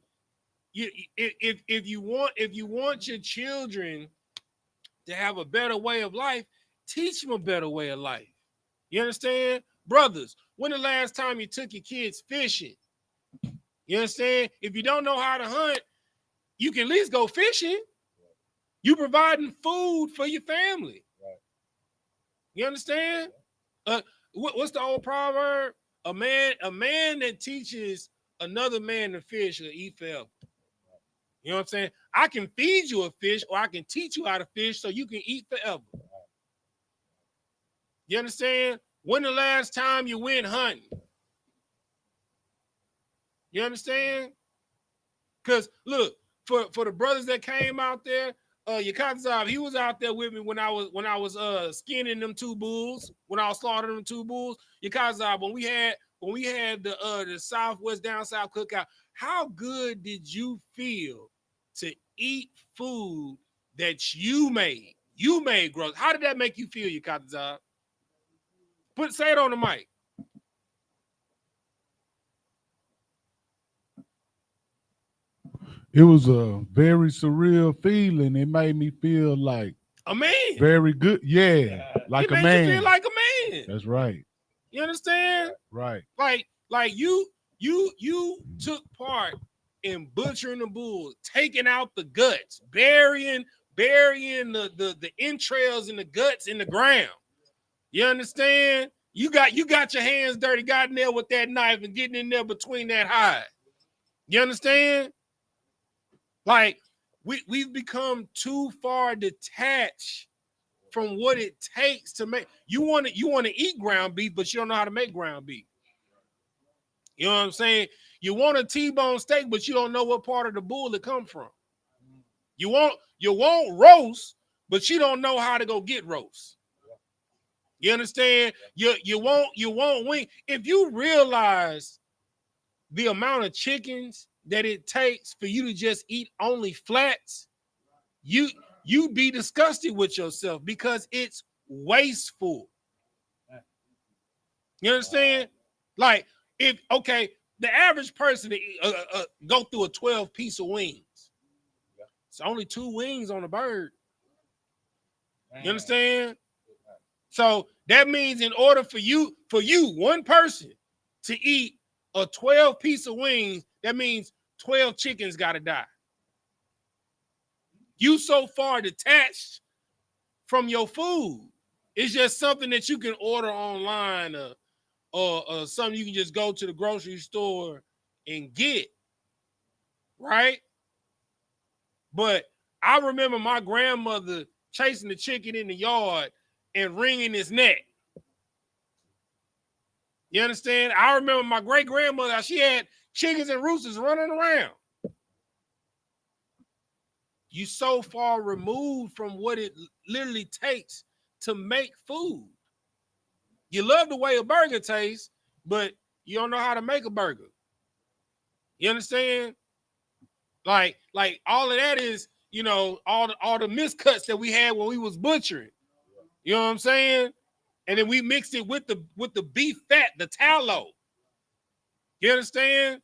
C: if you want your children to have a better way of life, teach them a better way of life. You understand? Brothers, when the last time you took your kids fishing? You understand? If you don't know how to hunt, you can at least go fishing. You providing food for your family. You understand? What's the old proverb? A man that teaches another man to fish will eat forever. You know what I'm saying? I can feed you a fish, or I can teach you how to fish so you can eat forever. You understand? When the last time you went hunting? You understand? Because look, for the brothers that came out there, Yakazab, he was out there with me when I was skinning them two bulls, when I was slaughtering them two bulls. Yakazab, when we had the Southwest Down South cookout, how good did you feel to eat food that you made? You made, gross. How did that make you feel, Yakazab? Say it on the mic.
D: It was a very surreal feeling. It made me feel like
C: a man.
D: Very good. Yeah. Like
C: it
D: a
C: made
D: man.
C: You feel like a man.
D: That's right.
C: You understand?
D: Right.
C: Like you took part in butchering the bull, taking out the guts, burying the entrails and the guts in the ground. You understand? You got your hands dirty, got in there with that knife and getting in there between that hide. You understand? Like we've become too far detached from what it takes to make. You want to eat ground beef, but you don't know how to make ground beef. You know what I'm saying? You want a T-bone steak, but you don't know what part of the bull it come from. You want roast, but you don't know how to go get roast. You understand? You want wing. If you realize the amount of chickens that it takes for you to just eat only flats, you'd be disgusted with yourself because it's wasteful. You understand? Like, the average person go through a 12 piece of wings. It's only 2 wings on a bird. You understand? So that means in order for you, one person, to eat a 12 piece of wings, that means 12 chickens got to die. You so far detached from your food. It's just something that you can order online or something you can just go to the grocery store and get, right? But I remember my grandmother chasing the chicken in the yard and wringing his neck. You understand? I remember my great-grandmother, she had chickens and roosters running around. You so far removed from what it literally takes to make food. You love the way a burger tastes, but you don't know how to make a burger. You understand? Like all of that is, all the miscuts that we had when we was butchering. You know what I'm saying? And then we mixed it with the beef fat, the tallow. You understand?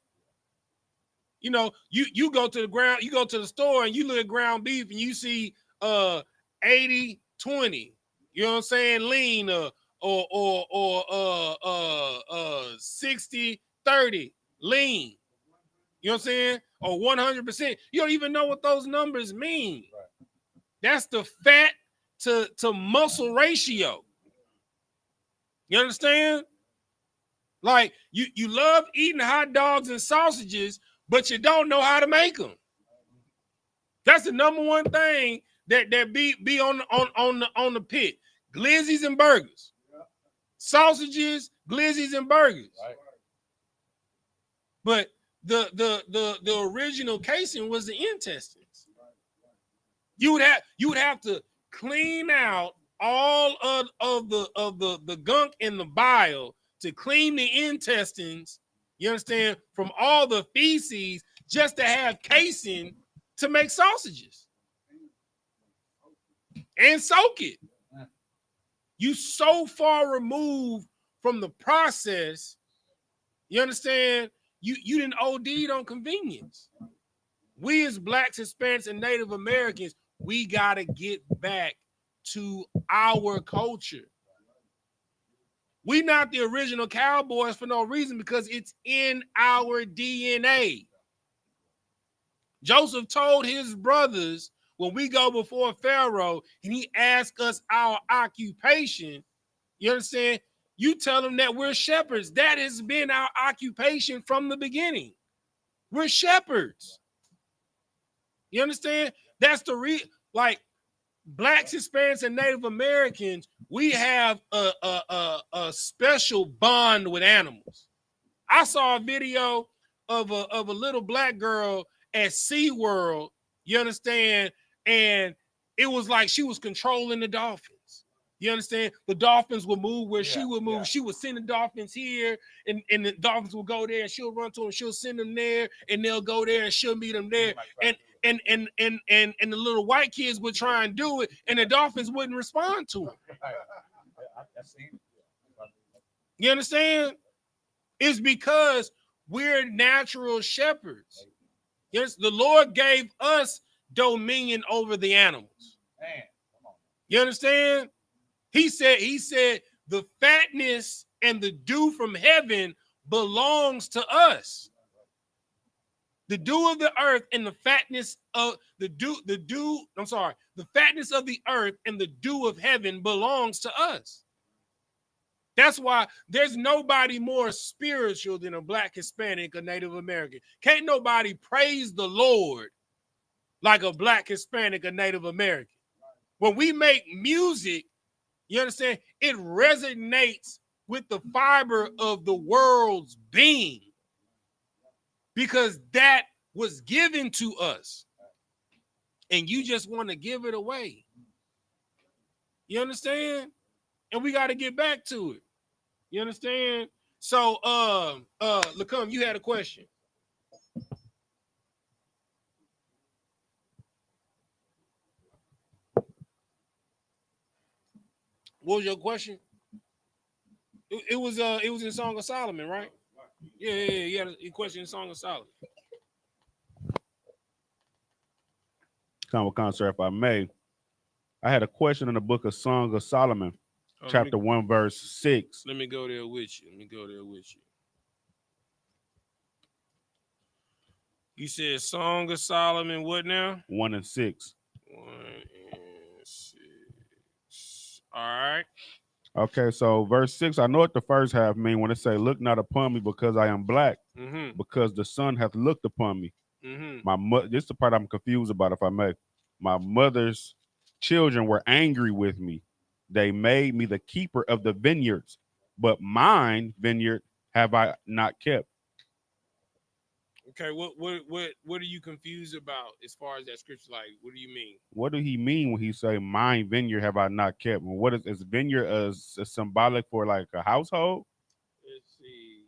C: You go to the store and you look at ground beef and you see 80-20. You know what I'm saying? Lean or 60-30 lean. You know what I'm saying? Or 100%. You don't even know what those numbers mean. That's the fat to muscle ratio. You understand? Like you love eating hot dogs and sausages, but you don't know how to make them. That's the number one thing that be on the pit. Glizzies and burgers. Sausages, glizzies, and burgers. But the original casing was the intestines. You would have to clean out all of the gunk in the bile to clean the intestines, you understand, from all the feces just to have casing to make sausages and soak it. You so far removed from the process, you understand, you didn't OD'd on convenience. We as Blacks, Hispanics, and Native Americans, we got to get back to our culture. We not the original cowboys for no reason, because it's in our DNA. Joseph told his brothers, when we go before Pharaoh and he asked us our occupation, you understand? You tell them that we're shepherds. That has been our occupation from the beginning. We're shepherds. You understand? That's the like Blacks, Hispanics, and Native Americans, we have a special bond with animals. I saw a video of a little black girl at SeaWorld, you understand? And it was like she was controlling the dolphins. You understand? The dolphins would move where she would move. Yeah. She would send the dolphins here, and the dolphins will go there, and she'll run to them, she'll send them there, and they'll go there, and she'll meet them there. And the little white kids would try and do it, and the dolphins wouldn't respond to them. You understand? It's because we're natural shepherds. Yes, the Lord gave us dominion over the animals. You understand? He said the fatness and the dew from heaven belongs to us. The dew of the earth and the fatness of the fatness of the earth and the dew of heaven belongs to us. That's why there's nobody more spiritual than a Black, Hispanic, or Native American. Can't nobody praise the Lord like a Black, Hispanic, or Native American. When we make music, you understand, it resonates with the fiber of the world's being, because that was given to us, and you just want to give it away. You understand? And we got to get back to it. You understand? So, Lacum, you had a question. What was your question? It was in Song of Solomon, right? Yeah. You had a question in Song of Solomon.
E: Common sir, if I may, I had a question in the book of Song of Solomon, chapter 1, verse 6.
C: Let me go there with you. You said Song of Solomon, what now?
E: 1 and 6.
C: 1 and 6. All right.
E: Okay, so verse 6, I know what the first half mean when it say, look not upon me because I am black, because the sun hath looked upon me. This is the part I'm confused about, if I may. My mother's children were angry with me. They made me the keeper of the vineyards, but mine vineyard have I not kept.
C: Okay, what are you confused about as far as that scripture? Like, what do you mean?
E: What do he mean when he say mine vineyard have I not kept? What is vineyard as symbolic for, like a household?
C: Let's see.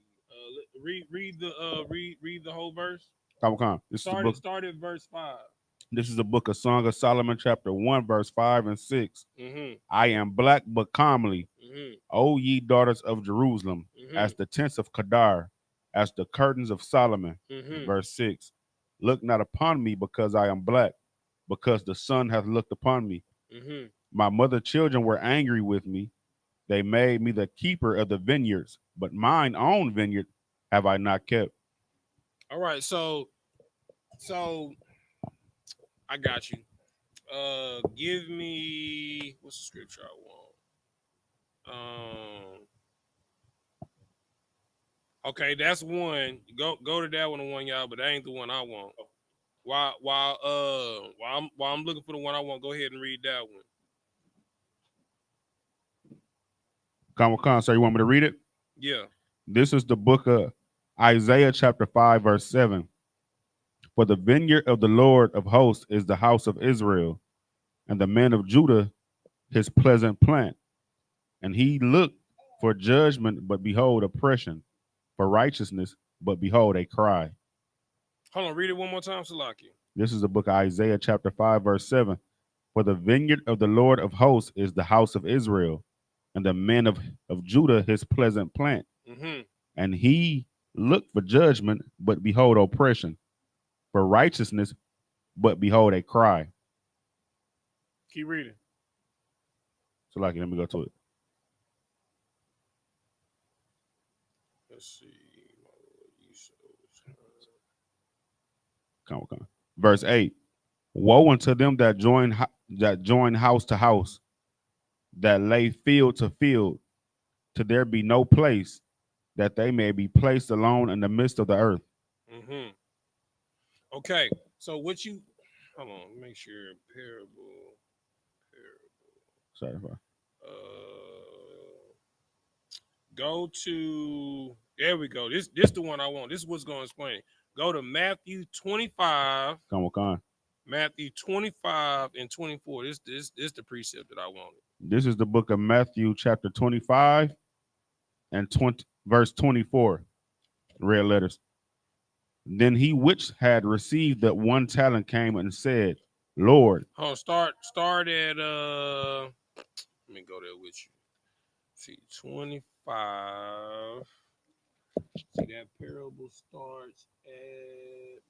C: Read the whole verse.
E: Come on.
C: Start at verse 5.
E: This is the book of Song of Solomon, chapter 1, verse 5 and 6. I am black but comely, O ye daughters of Jerusalem, as the tents of Kedar, as the curtains of Solomon. Verse 6. Look not upon me because I am black, because the sun hath looked upon me. My mother children were angry with me. They made me the keeper of the vineyards, but mine own vineyard have I not kept.
C: All right, so I got you. Give me what's the scripture I want? Okay, that's one. Go to that one, y'all, but that ain't the one I want. While I'm looking for the one I want, go ahead and read that one.
E: Sir, you want me to read it?
C: Yeah.
E: This is the book of Isaiah chapter 5, verse 7. For the vineyard of the Lord of hosts is the house of Israel, and the men of Judah his pleasant plant. And he looked for judgment, but behold, oppression, for righteousness, but behold, a cry.
C: Hold on, read it one more time, Salaki.
E: This is the book of Isaiah chapter 5, verse 7. For the vineyard of the Lord of hosts is the house of Israel, and the men of Judah his pleasant plant.
C: Mm-hmm.
E: And he looked for judgment, but behold, oppression, for righteousness, but behold, a cry.
C: Keep reading.
E: So, like, let me go to it.
C: Let's see.
E: Come on. Verse 8. Woe unto them that join house to house, that lay field to field, till there be no place, that they may be placed alone in the midst of the earth.
C: Mm-hmm. Okay, so what you hold on, make sure parable.
E: Sorry.
C: Go to there we go. This the one I want. This is what's going to explain it. Go to Matthew 25.
E: Come on.
C: Matthew 25 and 24. This the precept that I wanted.
E: This is the book of Matthew, chapter 25 and 20, verse 24. Red letters. Then he which had received the 1 talent came and said, Lord.
C: Oh, start at let me go there with you. See, 25. See, that parable starts at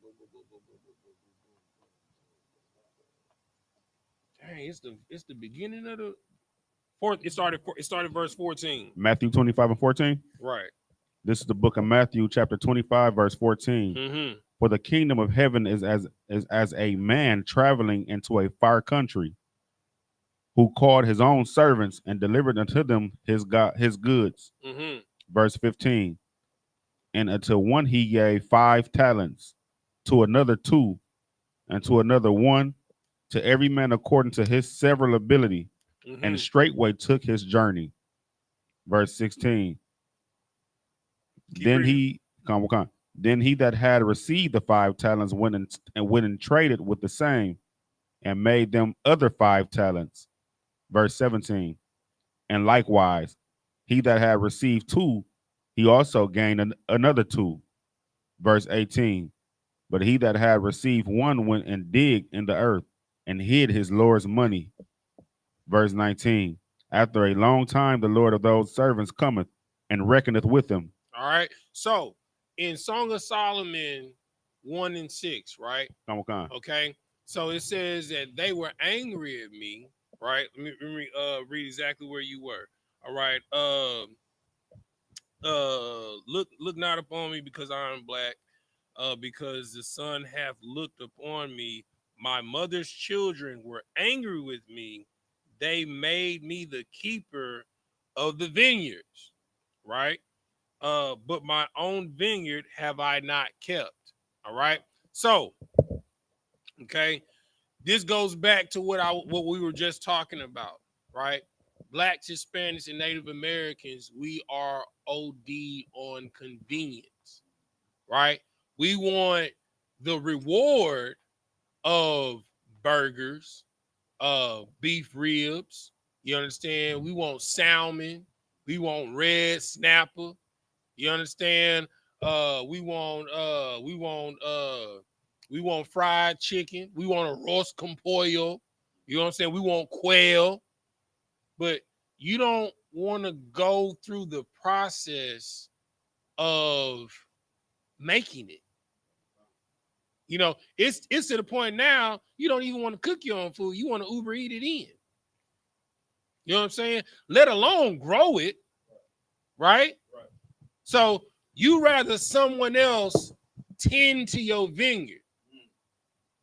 C: dang, it's the beginning of the fourth. It started verse 14.
E: Matthew 25 and 14.
C: Right.
E: This is the book of Matthew, chapter 25, verse 14.
C: Mm-hmm.
E: For the kingdom of heaven is as a man traveling into a far country, who called his own servants and delivered unto them his goods.
C: Mm-hmm.
E: Verse 15. And unto one he gave 5 talents, to another 2, and to another 1, to every man according to his several ability, and straightway took his journey. Verse 16. Then he that had received the 5 talents went and traded with the same, and made them other 5 talents. Verse 17. And likewise, he that had received 2, he also gained another 2. Verse 18. But he that had received 1 went and digged in the earth and hid his Lord's money. Verse 19. After a long time, the Lord of those servants cometh and reckoneth with them.
C: All right. So in Song of Solomon 1 and 6, right? Okay. So it says that they were angry at me, right? Let me read exactly where you were. All right. Look not upon me because I am black, because the sun hath looked upon me. My mother's children were angry with me. They made me the keeper of the vineyards, right? But my own vineyard have I not kept. All right. So, okay, this goes back to what we were just talking about, right? Blacks, Hispanics, and Native Americans, we are OD on convenience, right? We want the reward of burgers, beef ribs. You understand? We want salmon. We want red snapper. You understand? We want fried chicken. We want a roast con pollo. You know what I'm saying? We want quail. But you don't want to go through the process of making it. You know, it's to the point now you don't even want to cook your own food. You want to Uber eat it in. You know what I'm saying? Let alone grow it, right? So you rather someone else tend to your vineyard.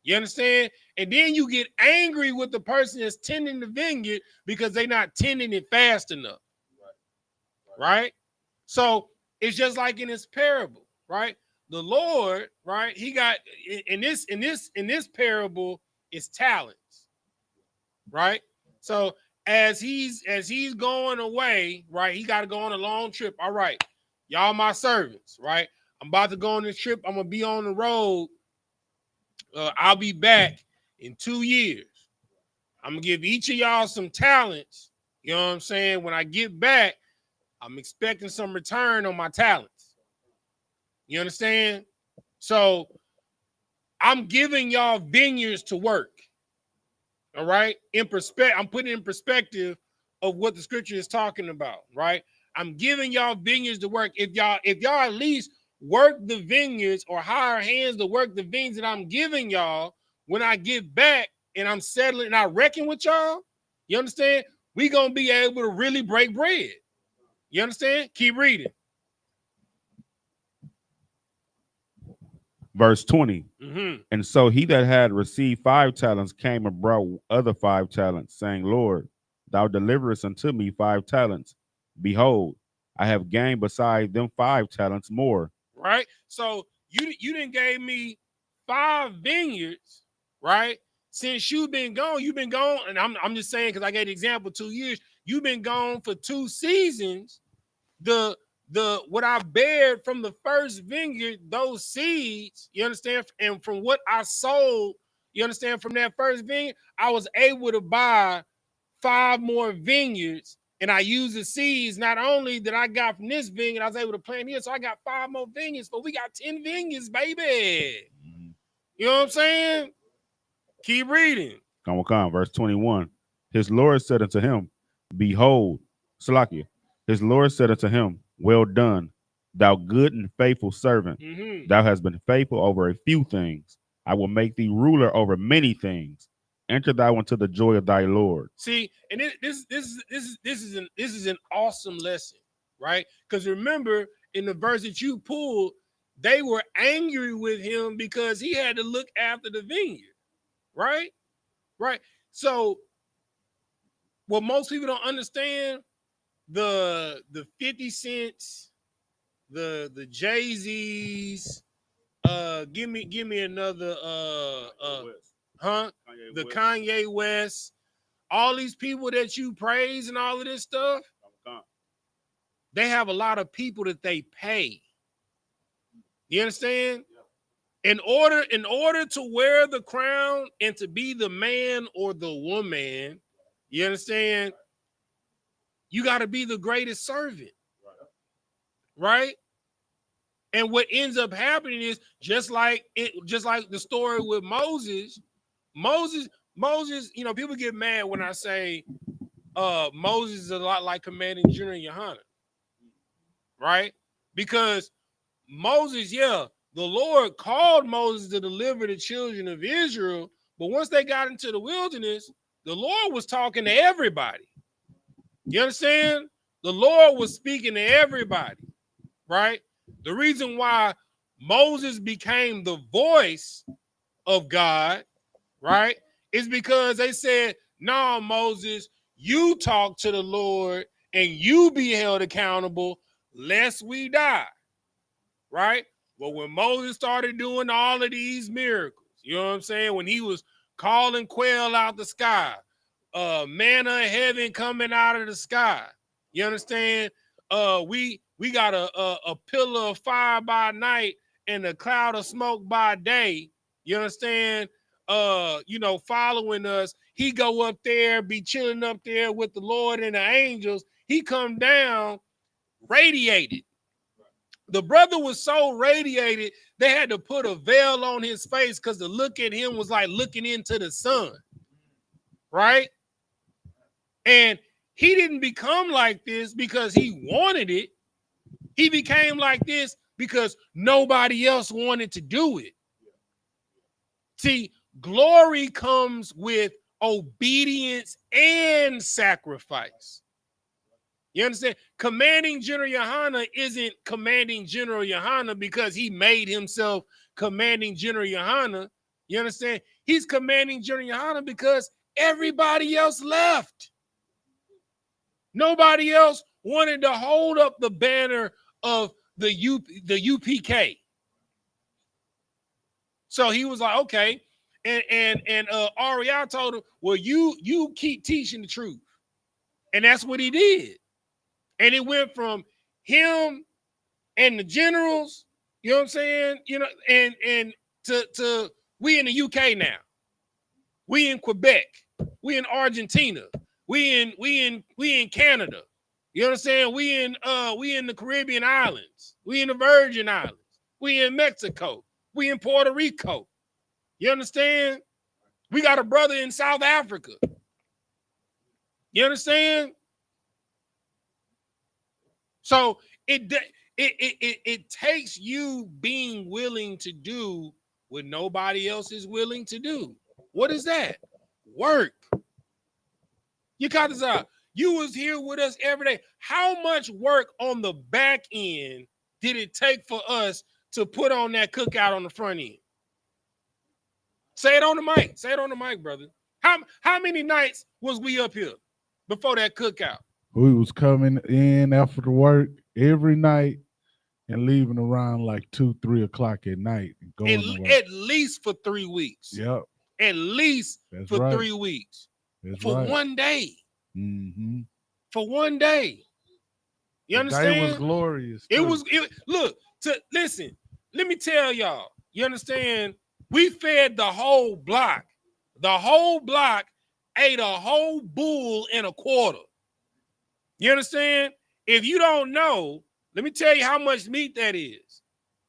C: You understand? And then you get angry with the person that's tending the vineyard because they're not tending it fast enough. Right? So it's just like in this parable, right? The Lord, right? He got in this parable is talents, right? So as he's going away, right? He got to go on a long trip. All right, y'all my servants, right? I'm about to go on this trip. I'm gonna be on the road. I'll be back in 2 years. I'm gonna give each of y'all some talents. You know what I'm saying? When I get back, I'm expecting some return on my talents. You understand? So I'm giving y'all vineyards to work. All right. I'm putting in perspective of what the scripture is talking about, right? I'm giving y'all vineyards to work. If y'all at least work the vineyards or hire hands to work the vineyards that I'm giving y'all, when I get back and I'm settling and I reckon with y'all, you understand? We gonna be able to really break bread. You understand? Keep reading.
E: Verse 20.
C: Mm-hmm.
E: And so he that had received 5 talents came and brought other 5 talents, saying, Lord, thou deliverest unto me 5 talents. Behold, I have gained beside them 5 talents more.
C: Right? So you didn't gave me 5 vineyards, right? Since you've been gone, and I'm just saying because I gave the example 2 years, you've been gone for 2 seasons. The what I bared from the first vineyard, those seeds, you understand, and from what I sold, you understand, from that first vineyard, I was able to buy 5 more vineyards. And I used the seeds not only that I got from this vineyard, I was able to plant here. So I got 5 more vineyards, but we got 10 vineyards, baby. You know what I'm saying? Keep reading.
E: Come, verse 21. His Lord said unto him, Behold, Salakia, his Lord said unto him, Well done, thou good and faithful servant.
C: Mm-hmm.
E: Thou hast been faithful over a few things. I will make thee ruler over many things. Enter thou into the joy of thy Lord.
C: See, and this is an awesome lesson, right? Because remember, in the verse that you pulled, they were angry with him because he had to look after the vineyard, right? Right. So, what most people don't understand, the 50 cents, the Jay-Z's, give me another Kanye West, all these people that you praise and all of this stuff, they have a lot of people that they pay. You understand? In order to wear the crown and to be the man or the woman, you understand? You got to be the greatest servant, right? And what ends up happening is just like the story with Moses. Moses, you know, people get mad when I say Moses is a lot like Commanding General YAHANNA, right? Because Moses, the Lord called Moses to deliver the children of Israel, but once they got into the wilderness, the Lord was talking to everybody. You understand? The Lord was speaking to everybody, right? The reason why Moses became the voice of God, right, is because they said, no, Moses, you talk to the Lord and you be held accountable lest we die, right? Well, when Moses started doing all of these miracles, you know what I'm saying? When he was calling quail out the sky, manna in heaven coming out of the sky, you understand? We got a pillar of fire by night and a cloud of smoke by day. You understand? You know, following us. He go up there, be chilling up there with the Lord and the angels. He come down radiated. The brother was so radiated, they had to put a veil on his face because the look at him was like looking into the sun, right? And he didn't become like this because he wanted it. He became like this because nobody else wanted to do it. See, glory comes with obedience and sacrifice. You understand? Commanding General YAHANNA isn't Commanding General YAHANNA because he made himself Commanding General YAHANNA. You understand? He's Commanding General YAHANNA because everybody else left. Nobody else wanted to hold up the banner of the UPK. So he was like, okay. And Ariel told him, well, you keep teaching the truth. And that's what he did. And it went from him and the generals, you know what I'm saying? You know, and to we in the UK now. We in Quebec. We in Argentina. We in Canada. You understand? We in the Caribbean islands. We in the Virgin Islands. We in Mexico. We in Puerto Rico. You understand? We got a brother in South Africa. You understand? So it takes you being willing to do what nobody else is willing to do. What is that? Work. You got this out. You was here with us every day. How much work on the back end did it take for us to put on that cookout on the front end? Say it on the mic. Say it on the mic, brother. How many nights was we up here before that cookout?
D: We was coming in after the work every night and leaving around like 2, 3 o'clock at night and going to work.
C: At least for 3 weeks.
D: Yep.
C: At least
D: That's
C: for
D: right.
C: 3 weeks.
D: That's
C: for
D: right.
C: one day.
D: Mm-hmm.
C: For one day. You understand?
D: The day was glorious.
C: Listen, let me tell y'all. You understand? We fed the whole block. The whole block ate a whole bull and a quarter. You understand? If you don't know, let me tell you how much meat that is.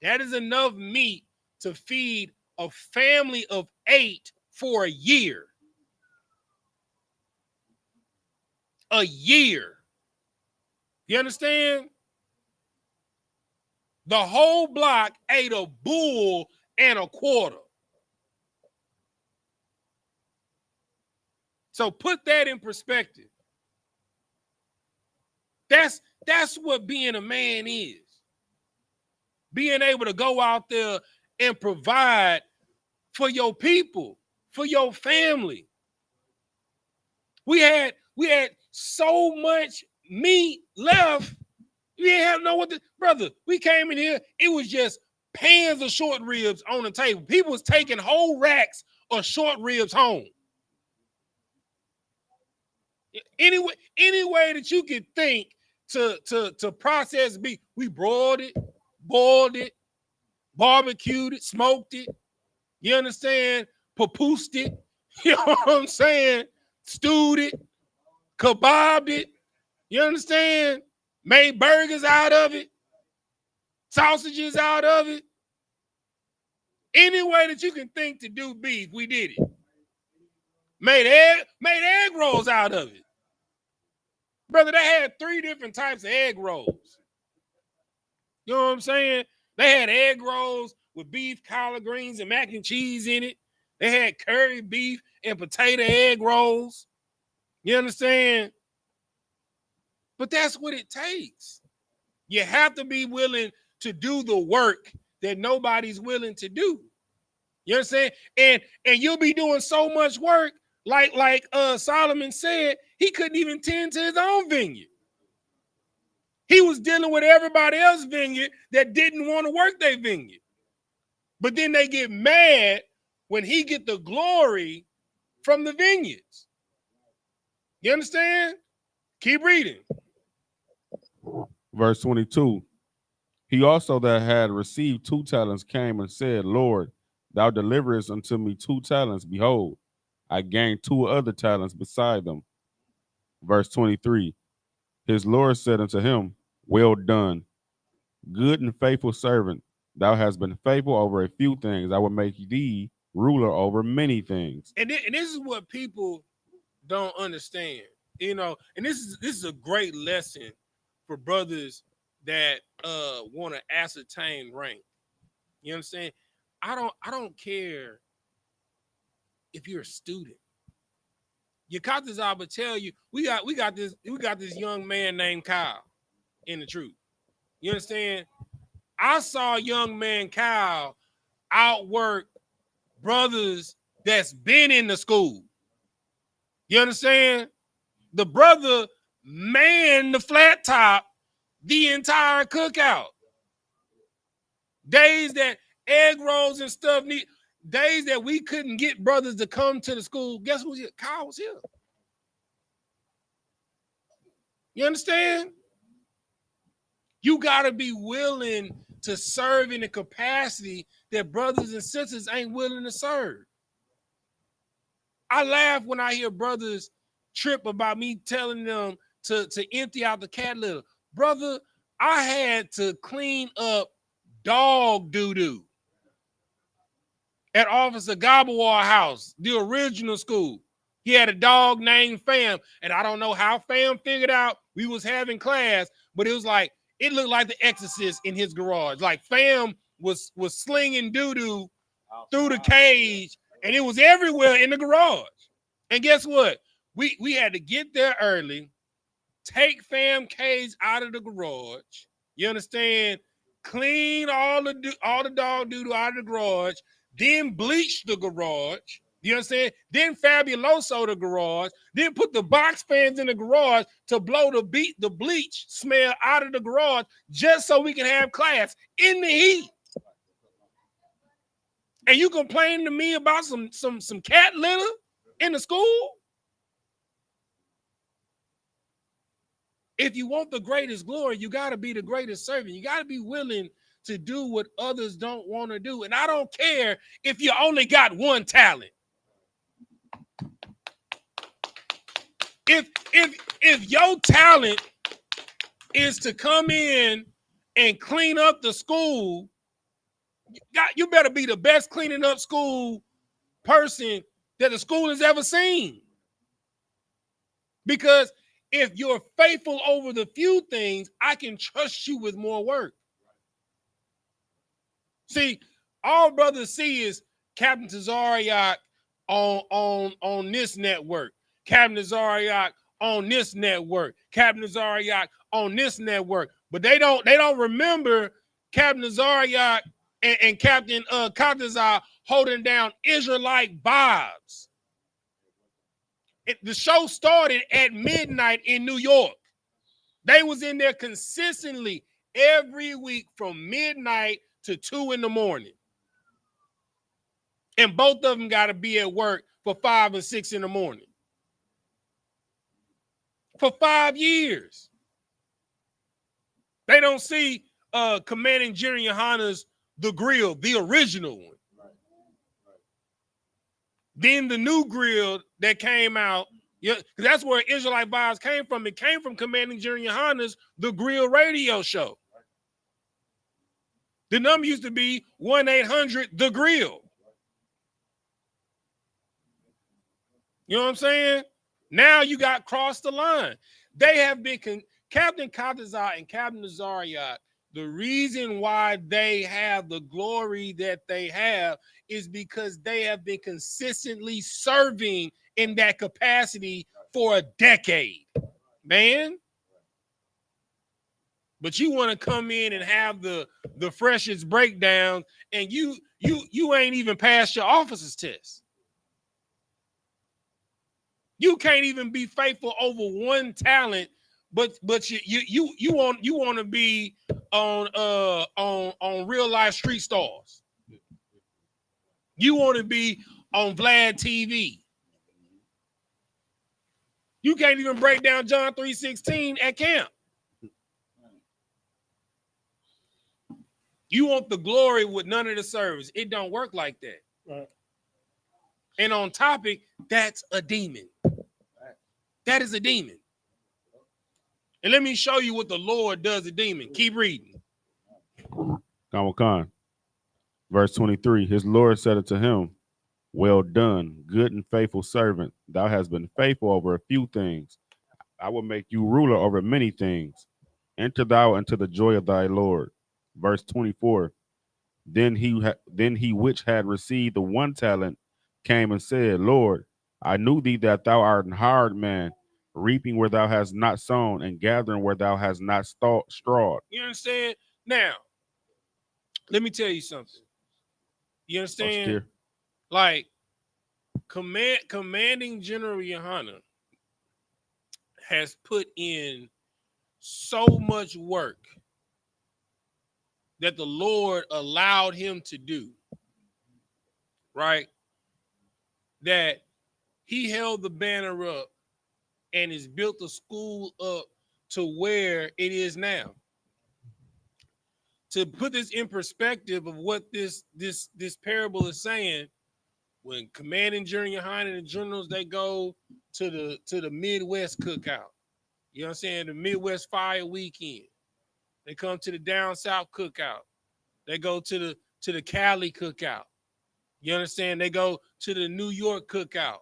C: That is enough meat to feed a family of 8 for a year. A year. You understand? The whole block ate a bull and a quarter. So put that in perspective. That's what being a man is. Being able to go out there and provide for your people, for your family. We had so much meat left. We didn't have no what to, brother. We came in here, it was just pans of short ribs on the table. People was taking whole racks of short ribs home. Any way that you could think to process beef, we broiled it, boiled it, barbecued it, smoked it. You understand? Papoosed it. You know what I'm saying? Stewed it, kebabbed it. You understand? Made burgers out of it, sausages out of it. Any way that you can think to do beef, we did it. Made egg rolls out of it. Brother, they had 3 different types of egg rolls. You know what I'm saying? They had egg rolls with beef, collard greens, and mac and cheese in it. They had curry beef and potato egg rolls. You understand? But that's what it takes. You have to be willing to do the work that nobody's willing to do. You understand? And you'll be doing so much work, like Solomon said, he couldn't even tend to his own vineyard. He was dealing with everybody else's vineyard that didn't want to work their vineyard. But then they get mad when he get the glory from the vineyards. You understand? Keep reading.
E: Verse 22. He also that had received 2 talents came and said, Lord, thou deliverest unto me 2 talents. Behold, I gained 2 other talents beside them. Verse 23. His Lord said unto him, well done, good and faithful servant. Thou hast been faithful over a few things. I will make thee ruler over many things.
C: And this is what people don't understand, you know. And this is a great lesson for brothers that want to ascertain rank. You understand? I don't care if you're a student. Yakatazar would tell you, we got this young man named Kyle in the truth. You understand? I saw young man Kyle outwork brothers that's been in the school. You understand? The brother manned the flat top the entire cookout. Days that egg rolls and stuff days that we couldn't get brothers to come to the school. Guess who was here? Kyle was here. You understand? You got to be willing to serve in a capacity that brothers and sisters ain't willing to serve. I laugh when I hear brothers trip about me telling them to empty out the cat litter. Brother, I had to clean up dog doo-doo at Officer Gabawar House, the original school. He had a dog named Fam, and I don't know how Fam figured out we was having class, but it was like, it looked like the Exorcist in his garage. Like Fam was slinging doo-doo through the cage, and it was everywhere in the garage. And guess what? We had to get there early, take Fam cage out of the garage. You understand? Clean all the dog doo-doo out of the garage, then bleach the garage. You understand? Then Fabuloso the garage, then put the box fans in the garage to blow the bleach smell out of the garage just so we can have class in the heat. And you complain to me about some cat litter in the school? If you want the greatest glory, you got to be the greatest servant. You got to be willing to do what others don't want to do. And I don't care if you only got one talent. If your talent is to come in and clean up the school, you better be the best cleaning up school person that the school has ever seen. Because if you're faithful over the few things, I can trust you with more work. See, all brothers see is Captain Tazariak on this network, Captain Tazariak on this network, Captain Tazariak on this network, but they don't remember Captain Tazariak and Captain Katazar holding down Israelite vibes. The show started at midnight in New York. They was in there consistently every week from midnight to 2 in the morning. And both of them got to be at work for 5 and 6 in the morning. For 5 years. They don't see Commanding General YAHANNA's The Grill, the original one. Then the new grill that came out, yeah, because that's where Israelite vibes came from. It came from Commanding General YAHANNA's The Grill radio show. The number used to be 1-800 The Grill. You know what I'm saying? Now you got crossed the line. They have been Captain Katazar and Captain Nazariah. The reason why they have the glory that they have is because they have been consistently serving in that capacity for a decade, man. But you want to come in and have the freshest breakdown, and you ain't even passed your officer's test. You can't even be faithful over one talent, but you want to be on real life street stars. You want to be on Vlad TV. You can't even break down John 3:16 at camp. You want the glory with none of the service. It don't work like that. Right. And on topic, that's a demon. That is a demon. And let me show you what the Lord does a demon. Keep reading.
E: Khan. Verse 23, his Lord said unto him, well done, good and faithful servant. Thou hast been faithful over a few things. I will make you ruler over many things. Enter thou into the joy of thy Lord. Verse 24, then he which had received the one talent came and said, Lord, I knew thee that thou art an hard man, reaping where thou hast not sown, and gathering where thou hast not strawed.
C: You understand? Now, let me tell you something. You
E: Watch
C: understand?
E: here.
C: Like, commanding General YAHANNA has put in so much work that the Lord allowed him to do, right? That he held the banner up and has built the school up to where it is now. To put this in perspective of what this parable is saying, when commanding General YAHANNA and the generals, they go to the Midwest cookout. You know what I'm saying? The Midwest Fire Weekend. They come to the Down South cookout. They go to the Cali cookout. You understand? They go to the New York cookout.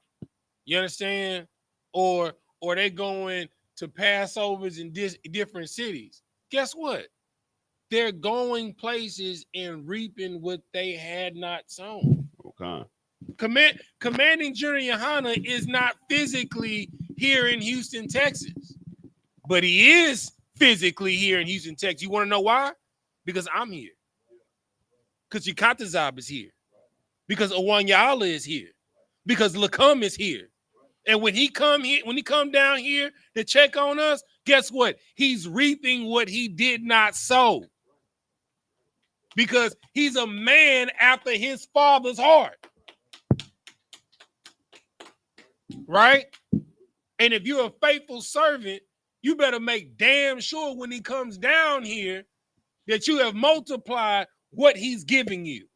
C: You understand? Or they going to Passovers in different cities. Guess what? They're going places and reaping what they had not sown.
E: Okay.
C: Commanding General YAHANNA is not physically here in Houston, Texas, but he is physically here in Houston, Texas. You want to know why? Because I'm here. Because Yakatazab is here. Because Awanyala is here. Because Lacum is here. And when he come down here to check on us, guess what? He's reaping what he did not sow. Because he's a man after his father's heart. Right? And if you're a faithful servant, you better make damn sure when he comes down here that you have multiplied what he's giving you.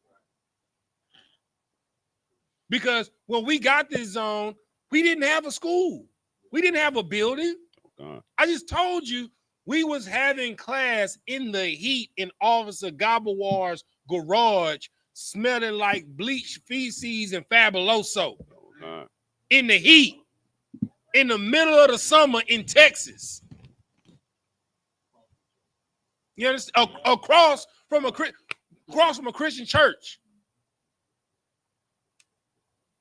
C: Because when we got this zone, we didn't have a school. We didn't have a building. I just told you we was having class in the heat in Officer Gabawar's garage, smelling like bleach, feces, and fabuloso. In the heat, in the middle of the summer in Texas. You understand? Across from a Christian church.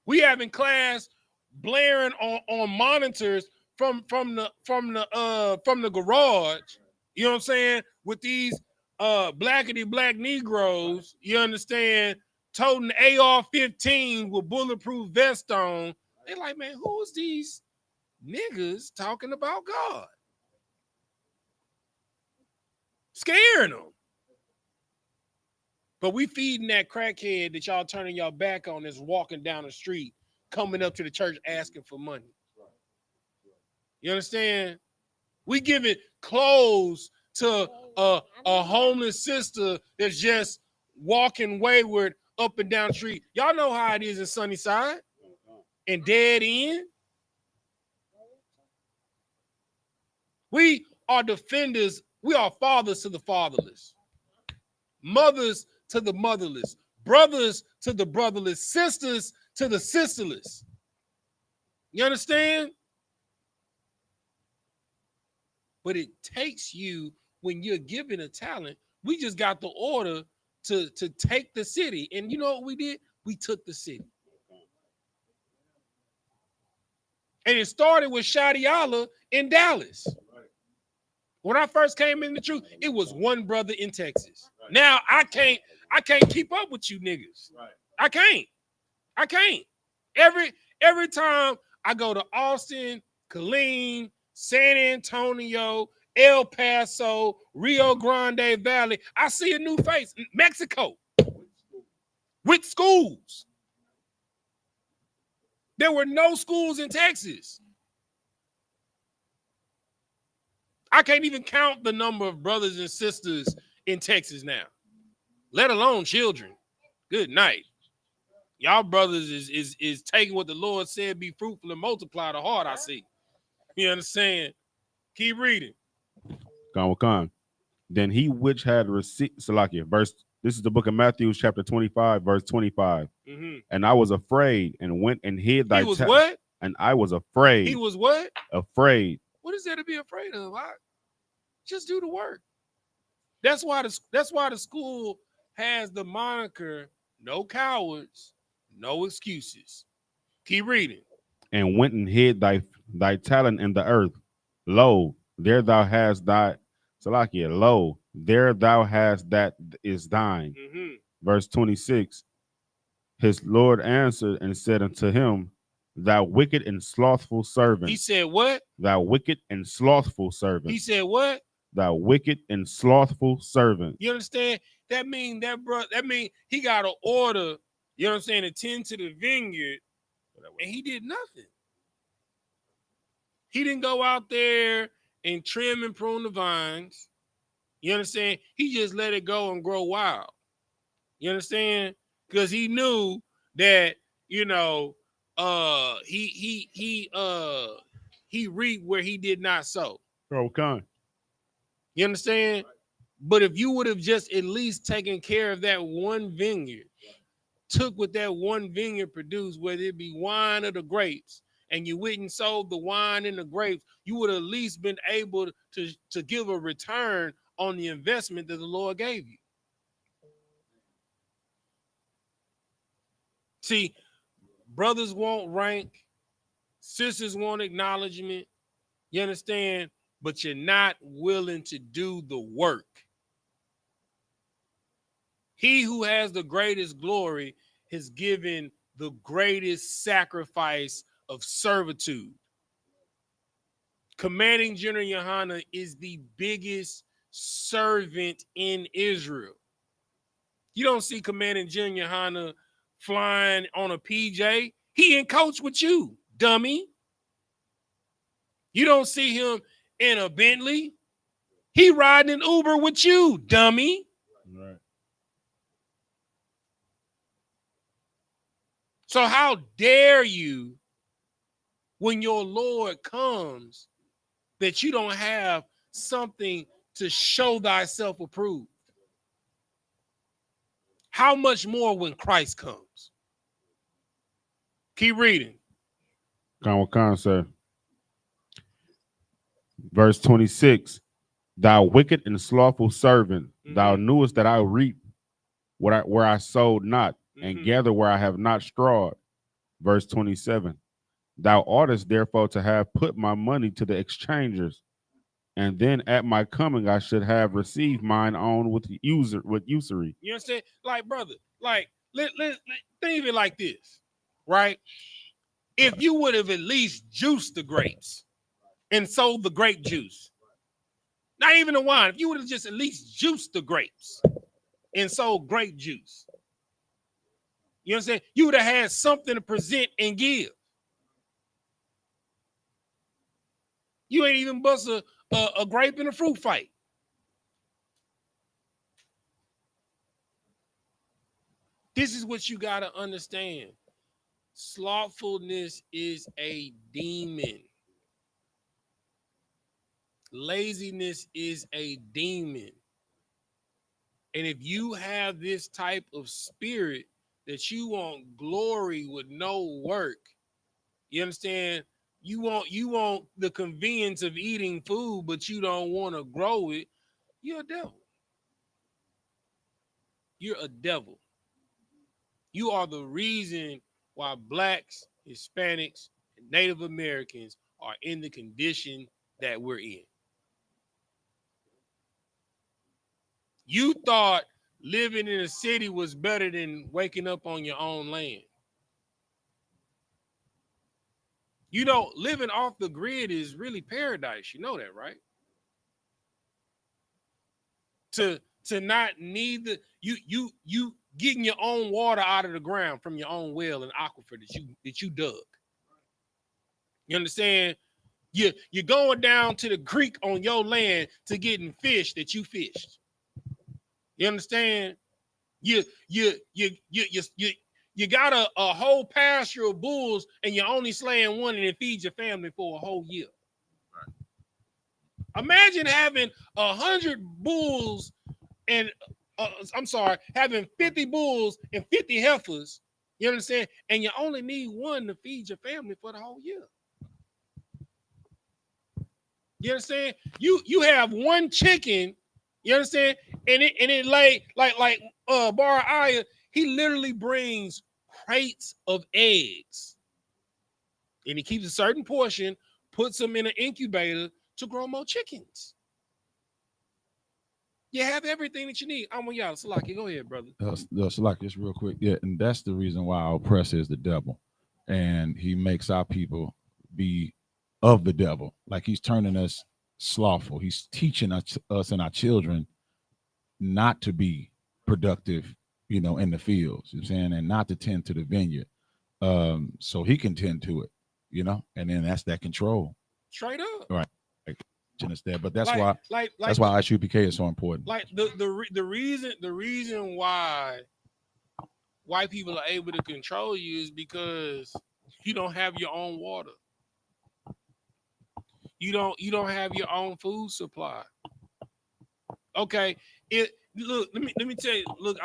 C: We having class blaring on monitors from the garage. You know what I'm saying? With these blackety black Negroes, you understand, toting AR-15 with bulletproof vest on. They like, man, who is these niggas talking about God? Scaring them. But we feeding that crackhead that y'all turning y'all back on that's walking down the street, coming up to the church asking for money. You understand? We giving clothes to a homeless sister that's just walking wayward up and down the street. Y'all know how it is in Sunnyside and Dead End. We are defenders. We are fathers to the fatherless, mothers to the motherless, brothers to the brotherless, sisters to the sisterless. You understand? But it takes you, when you're given a talent, we just got the order to take the city. And you know what we did? We took the city. And it started with Shadiala in Dallas. When I first came in the truth, it was one brother in Texas. Now I can't keep up with you niggas. I can't. Every time I go to Austin, Killeen, San Antonio, El Paso, Rio Grande Valley, I see a new face. Mexico. With schools. There were no schools in Texas. I can't even count the number of brothers and sisters in Texas now, let alone children. Good night. Y'all brothers is taking what the Lord said, be fruitful and multiply the heart, I see. You understand? Keep reading.
E: Gone. Then he which had received, Salakia, this is the book of Matthew, chapter 25, verse 25.
C: Mm-hmm.
E: And I was afraid and went and hid thy.
C: He was what?
E: And I was afraid.
C: He was what?
E: Afraid.
C: What is there to be afraid of? Just do the work. That's why the school has the moniker, no cowards, no excuses. Keep reading.
E: and went and hid thy talent in the earth. Lo, there thou hast thy Salakia, lo, there thou hast that is thine.
C: Mm-hmm.
E: Verse 26. His Lord answered and said unto him, thou wicked and slothful servant.
C: He said what?
E: Thou wicked and slothful servant.
C: He said what?
E: Thou wicked and slothful servant.
C: You understand? That mean he got an order, you know what I'm saying, to tend to the vineyard, and he did nothing. He didn't go out there and trim and prune the vines. You understand? He just let it go and grow wild. You understand? Because he knew that, you know, he reaped where he did not sow.
E: Okay.
C: You understand? But if you would have just at least taken care of that one vineyard, took what that one vineyard produced, whether it be wine or the grapes, and you went and sold the wine and the grapes, you would have at least been able to give a return on the investment that the Lord gave you. See, brothers want rank, sisters want acknowledgement, you understand? But you're not willing to do the work. He who has the greatest glory has given the greatest sacrifice of servitude. Commanding General YAHANNA is the biggest servant in Israel. You don't see Commanding General YAHANNA flying on a PJ. He in coach with you, dummy. You don't see him in a Bentley. He riding an Uber with you, dummy.
E: Right.
C: So how dare you, when your Lord comes, that you don't have something to show thyself approved? How much more when Christ comes? Keep reading.
E: Khan said, verse 26, thou wicked and slothful servant, thou knewest that I reap where I sowed not, and gather where I have not strawed. Verse 27, thou oughtest therefore to have put my money to the exchangers, and then at my coming I should have received mine own with usury.
C: You understand? Like, brother, like, let think of it like this, right? If you would have at least juiced the grapes and sold the grape juice, not even the wine, if you would have just at least juiced the grapes and sold grape juice, you understand? You would have had something to present and give. You ain't even bust a grape in a fruit fight. This is what you got to understand. Slothfulness is a demon. Laziness is a demon. And if you have this type of spirit that you want glory with no work, you understand? You want the convenience of eating food, but you don't want to grow it. You're a devil. You're a devil. You are the reason why blacks, Hispanics, and Native Americans are in the condition that we're in. You thought living in a city was better than waking up on your own land. You know, living off the grid is really paradise. You know that, right? To not need the you getting your own water out of the ground from your own well and aquifer that you dug. You understand? You're going down to the creek on your land to getting fish that you fished. You understand? You got a whole pasture of bulls and you're only slaying one and it feeds your family for a whole year. Right. Imagine having 100 bulls and having 50 bulls and 50 heifers. You understand? And you only need one to feed your family for the whole year. You understand? You have one chicken. You understand? And it lay like Bar Aya, he literally brings crates of eggs and he keeps a certain portion, puts them in an incubator to grow more chickens. You have everything that you need. I'm on y'all. Salaki, go ahead, brother.
F: Salaki, just real quick. Yeah, and that's the reason why our oppressor is the devil. And he makes our people be of the devil. Like he's turning us slothful. He's teaching us and our children not to be productive, you know, in the fields, you know what I'm saying, and not to tend to the vineyard. So he can tend to it, you know, and then that's that control.
C: Straight up.
F: Right. Like, understand. But that's
C: like,
F: why that's why I.S.U.P.K is so important.
C: Like the reason why white people are able to control you is because you don't have your own water. You don't have your own food supply. Okay. Look, let me tell you, look,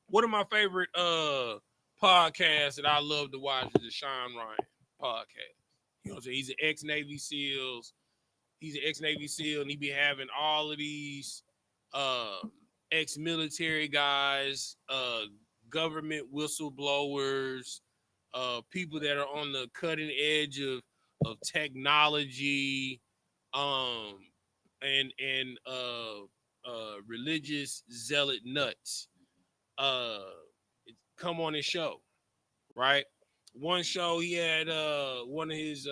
C: one of my favorite podcasts that I love to watch is the Sean Ryan podcast. You know what I'm saying? He's an ex-Navy SEALs. He's an ex-Navy SEAL, and he be having all of these ex-military guys, government whistleblowers, people that are on the cutting edge of technology, and religious zealot nuts. Come on his show, right? One show he had one of his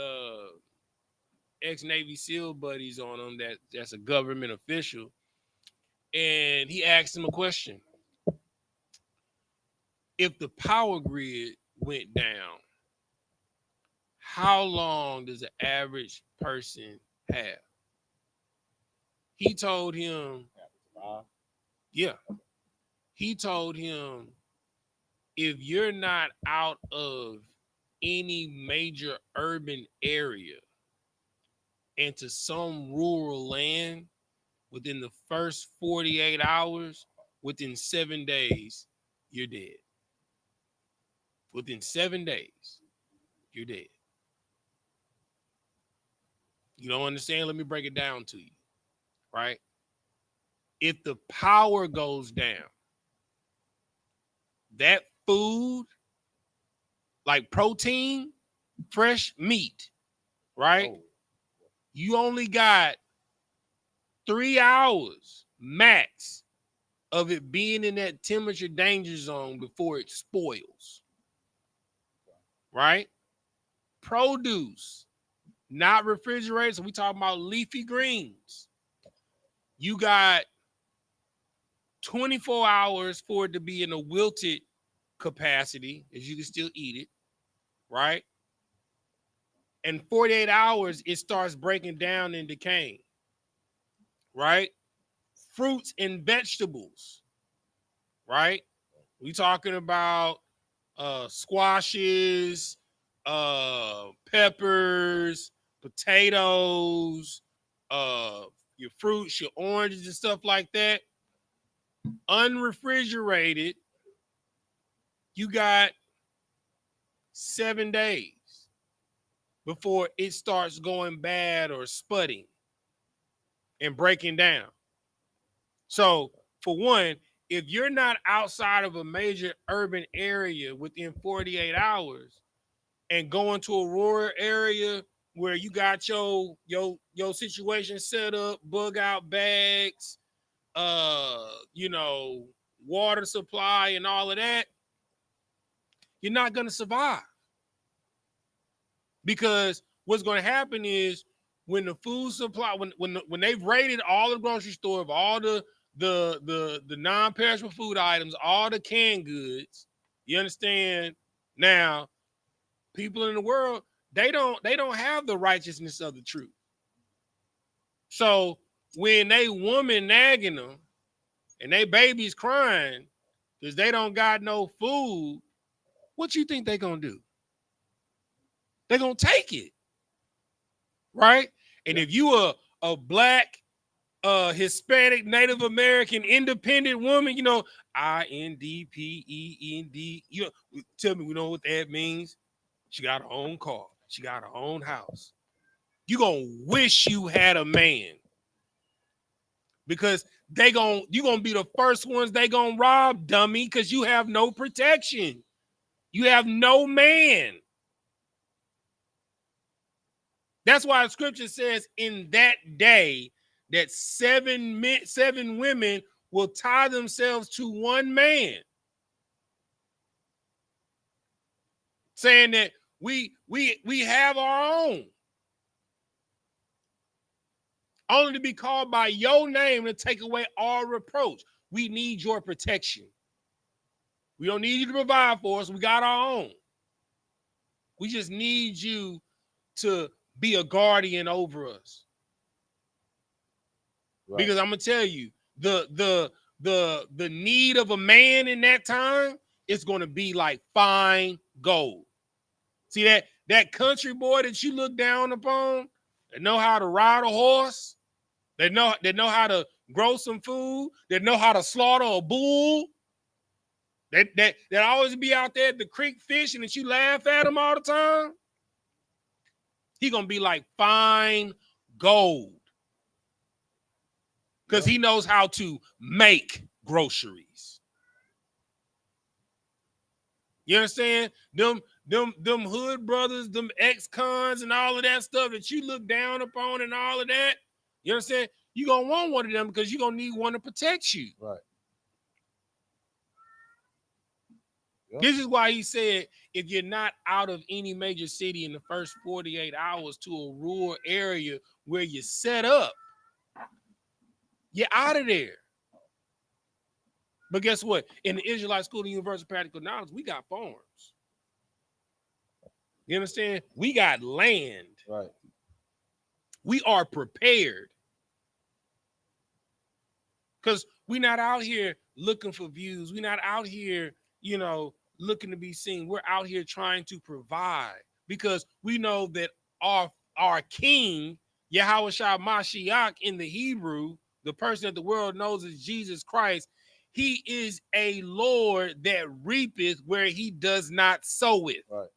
C: ex-Navy SEAL buddies on him that's a government official, and he asked him a question. If the power grid went down, how long does the average person have? He told him, yeah. He told him, if you're not out of any major urban area into some rural land within the first 48 hours, within 7 days, you're dead. Within 7 days, you're dead. You don't understand? Let me break it down to you, right? If the power goes down, that food, like protein, fresh meat, right? Oh. You only got 3 hours max of it being in that temperature danger zone before it spoils, right? Produce, not refrigerated. So we talking about leafy greens. You got 24 hours for it to be in a wilted capacity, as you can still eat it, right? And 48 hours, it starts breaking down and decaying, right? Fruits and vegetables, right? We talking about squashes, peppers, potatoes, your fruits, your oranges and stuff like that. Unrefrigerated, you got 7 days before it starts going bad or spudding and breaking down. So, for one, if you're not outside of a major urban area within 48 hours and going to a rural area where you got your situation set up, bug out bags, water supply and all of that, you're not going to survive. Because what's going to happen is when the food supply, when they've raided all the grocery store of all the non-perishable food items, all the canned goods, you understand? Now, people in the world, they don't have the righteousness of the truth. So when they woman nagging them and they babies crying because they don't got no food, what you think they gonna do? They're gonna take it, right? And if you a black, Hispanic, Native American, independent woman, INDPEND, tell me, we know what that means. She got her own car. She got her own house. You gonna wish you had a man, because you gonna be the first ones they gonna rob, dummy, because you have no protection. You have no man. That's why the scripture says in that day that seven women will tie themselves to one man, saying that we have our own, only to be called by your name to take away all reproach. We need your protection. We don't need you to provide for us. We got our own. We just need you to be a guardian over us. Right. Because I'm gonna tell you, the need of a man in that time is gonna be like fine gold. See that country boy that you look down upon, that know how to ride a horse, that know how to grow some food, that know how to slaughter a bull, that always be out there at the creek fishing and you laugh at him all the time. He gonna be like fine gold. Because he knows how to make groceries. You understand? Them hood brothers, them ex-cons and all of that stuff that you look down upon and all of that. You understand? You're going to want one of them because you're going to need one to protect you.
D: Right. Yep.
C: This is why he said, if you're not out of any major city in the first 48 hours to a rural area where you're set up, you're out of there. But guess what? In the Israelite School of Universal Practical Knowledge, we got farms. You understand? We got land.
D: Right.
C: We are prepared. Because we're not out here looking for views. We're not out here, looking to be seen. We're out here trying to provide. Because we know that our king, YAHANNA in the Hebrew, the person that the world knows as Jesus Christ, he is a Lord that reapeth where he does not soweth.
D: Right.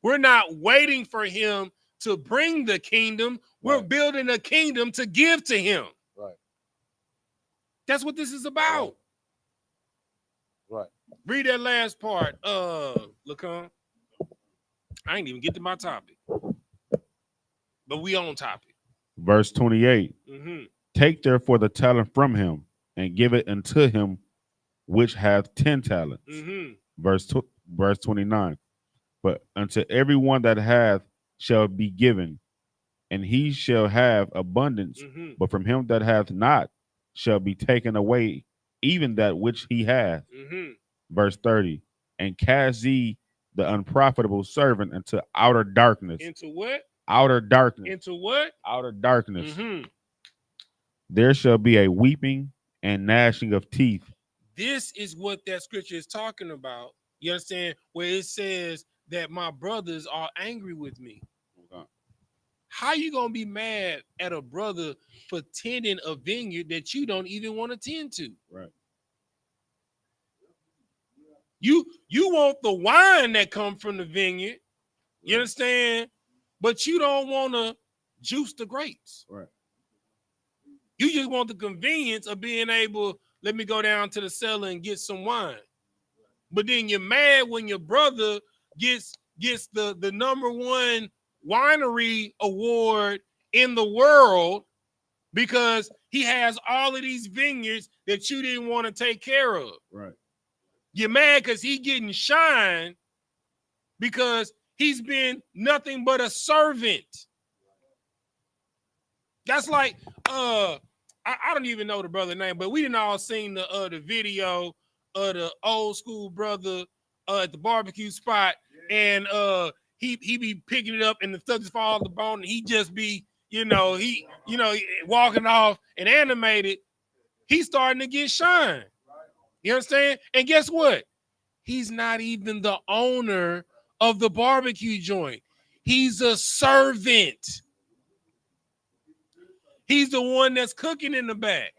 C: We're not waiting for him to bring the kingdom. We're building a kingdom to give to him.
D: Right.
C: That's what this is about.
D: Right.
C: Read that last part, Lacan. I ain't even get to my topic. But we on topic.
E: Verse 28.
C: Mm-hmm.
E: Take therefore the talent from him and give it unto him which hath 10 talents.
C: Mm-hmm.
E: Verse 29. But unto everyone that hath shall be given, and he shall have abundance.
C: Mm-hmm.
E: But from him that hath not shall be taken away even that which he hath.
C: Mm-hmm.
E: Verse 30. And cast ye the unprofitable servant into outer darkness.
C: Into what?
E: Outer darkness.
C: Into what?
E: Outer darkness.
C: Mm-hmm.
E: There shall be a weeping and gnashing of teeth.
C: This is what that scripture is talking about. You understand? Where it says that my brothers are angry with me.
E: Okay.
C: How you gonna be mad at a brother for tending a vineyard that you don't even want to tend to?
E: Right.
C: You want the wine that come from the vineyard. You understand? But you don't want to juice the grapes.
E: Right.
C: You just want the convenience of being able, let me go down to the cellar and get some wine. But then you're mad when your brother gets the #1 winery award in the world because he has all of these vineyards that you didn't want to take care of.
E: Right.
C: You're mad because he's getting shine because he's been nothing but a servant. That's like, I don't even know the brother's name, but we didn't all seen the video of the old school brother at the barbecue spot, and he be picking it up and the stuff just fall off the bone, and he just be, walking off and animated. He's starting to get shine. You understand? And guess what? He's not even the owner of the barbecue joint. He's a servant. He's the one that's cooking in the back.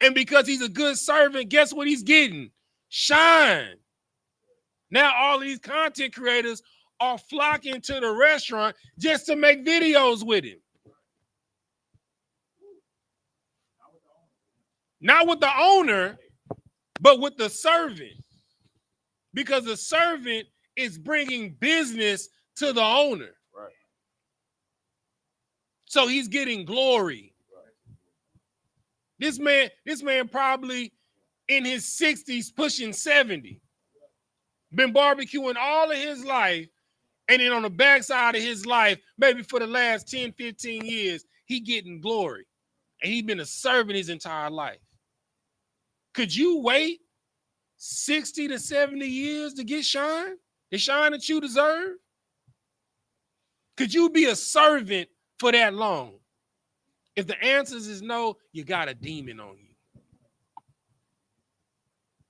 C: And because he's a good servant, guess what he's getting? Shine. Now all of these content creators are flocking to the restaurant just to make videos with him. Not with the owner, but with the servant. Because the servant is bringing business to the owner.
E: Right.
C: So he's getting glory. This man probably in his 60s, pushing 70. Been barbecuing all of his life. And then on the backside of his life, maybe for the last 10, 15 years, he getting glory. And he's been a servant his entire life. Could you wait 60 to 70 years to get shine? The shine that you deserve? Could you be a servant for that long? If the answers is no, you got a demon on you.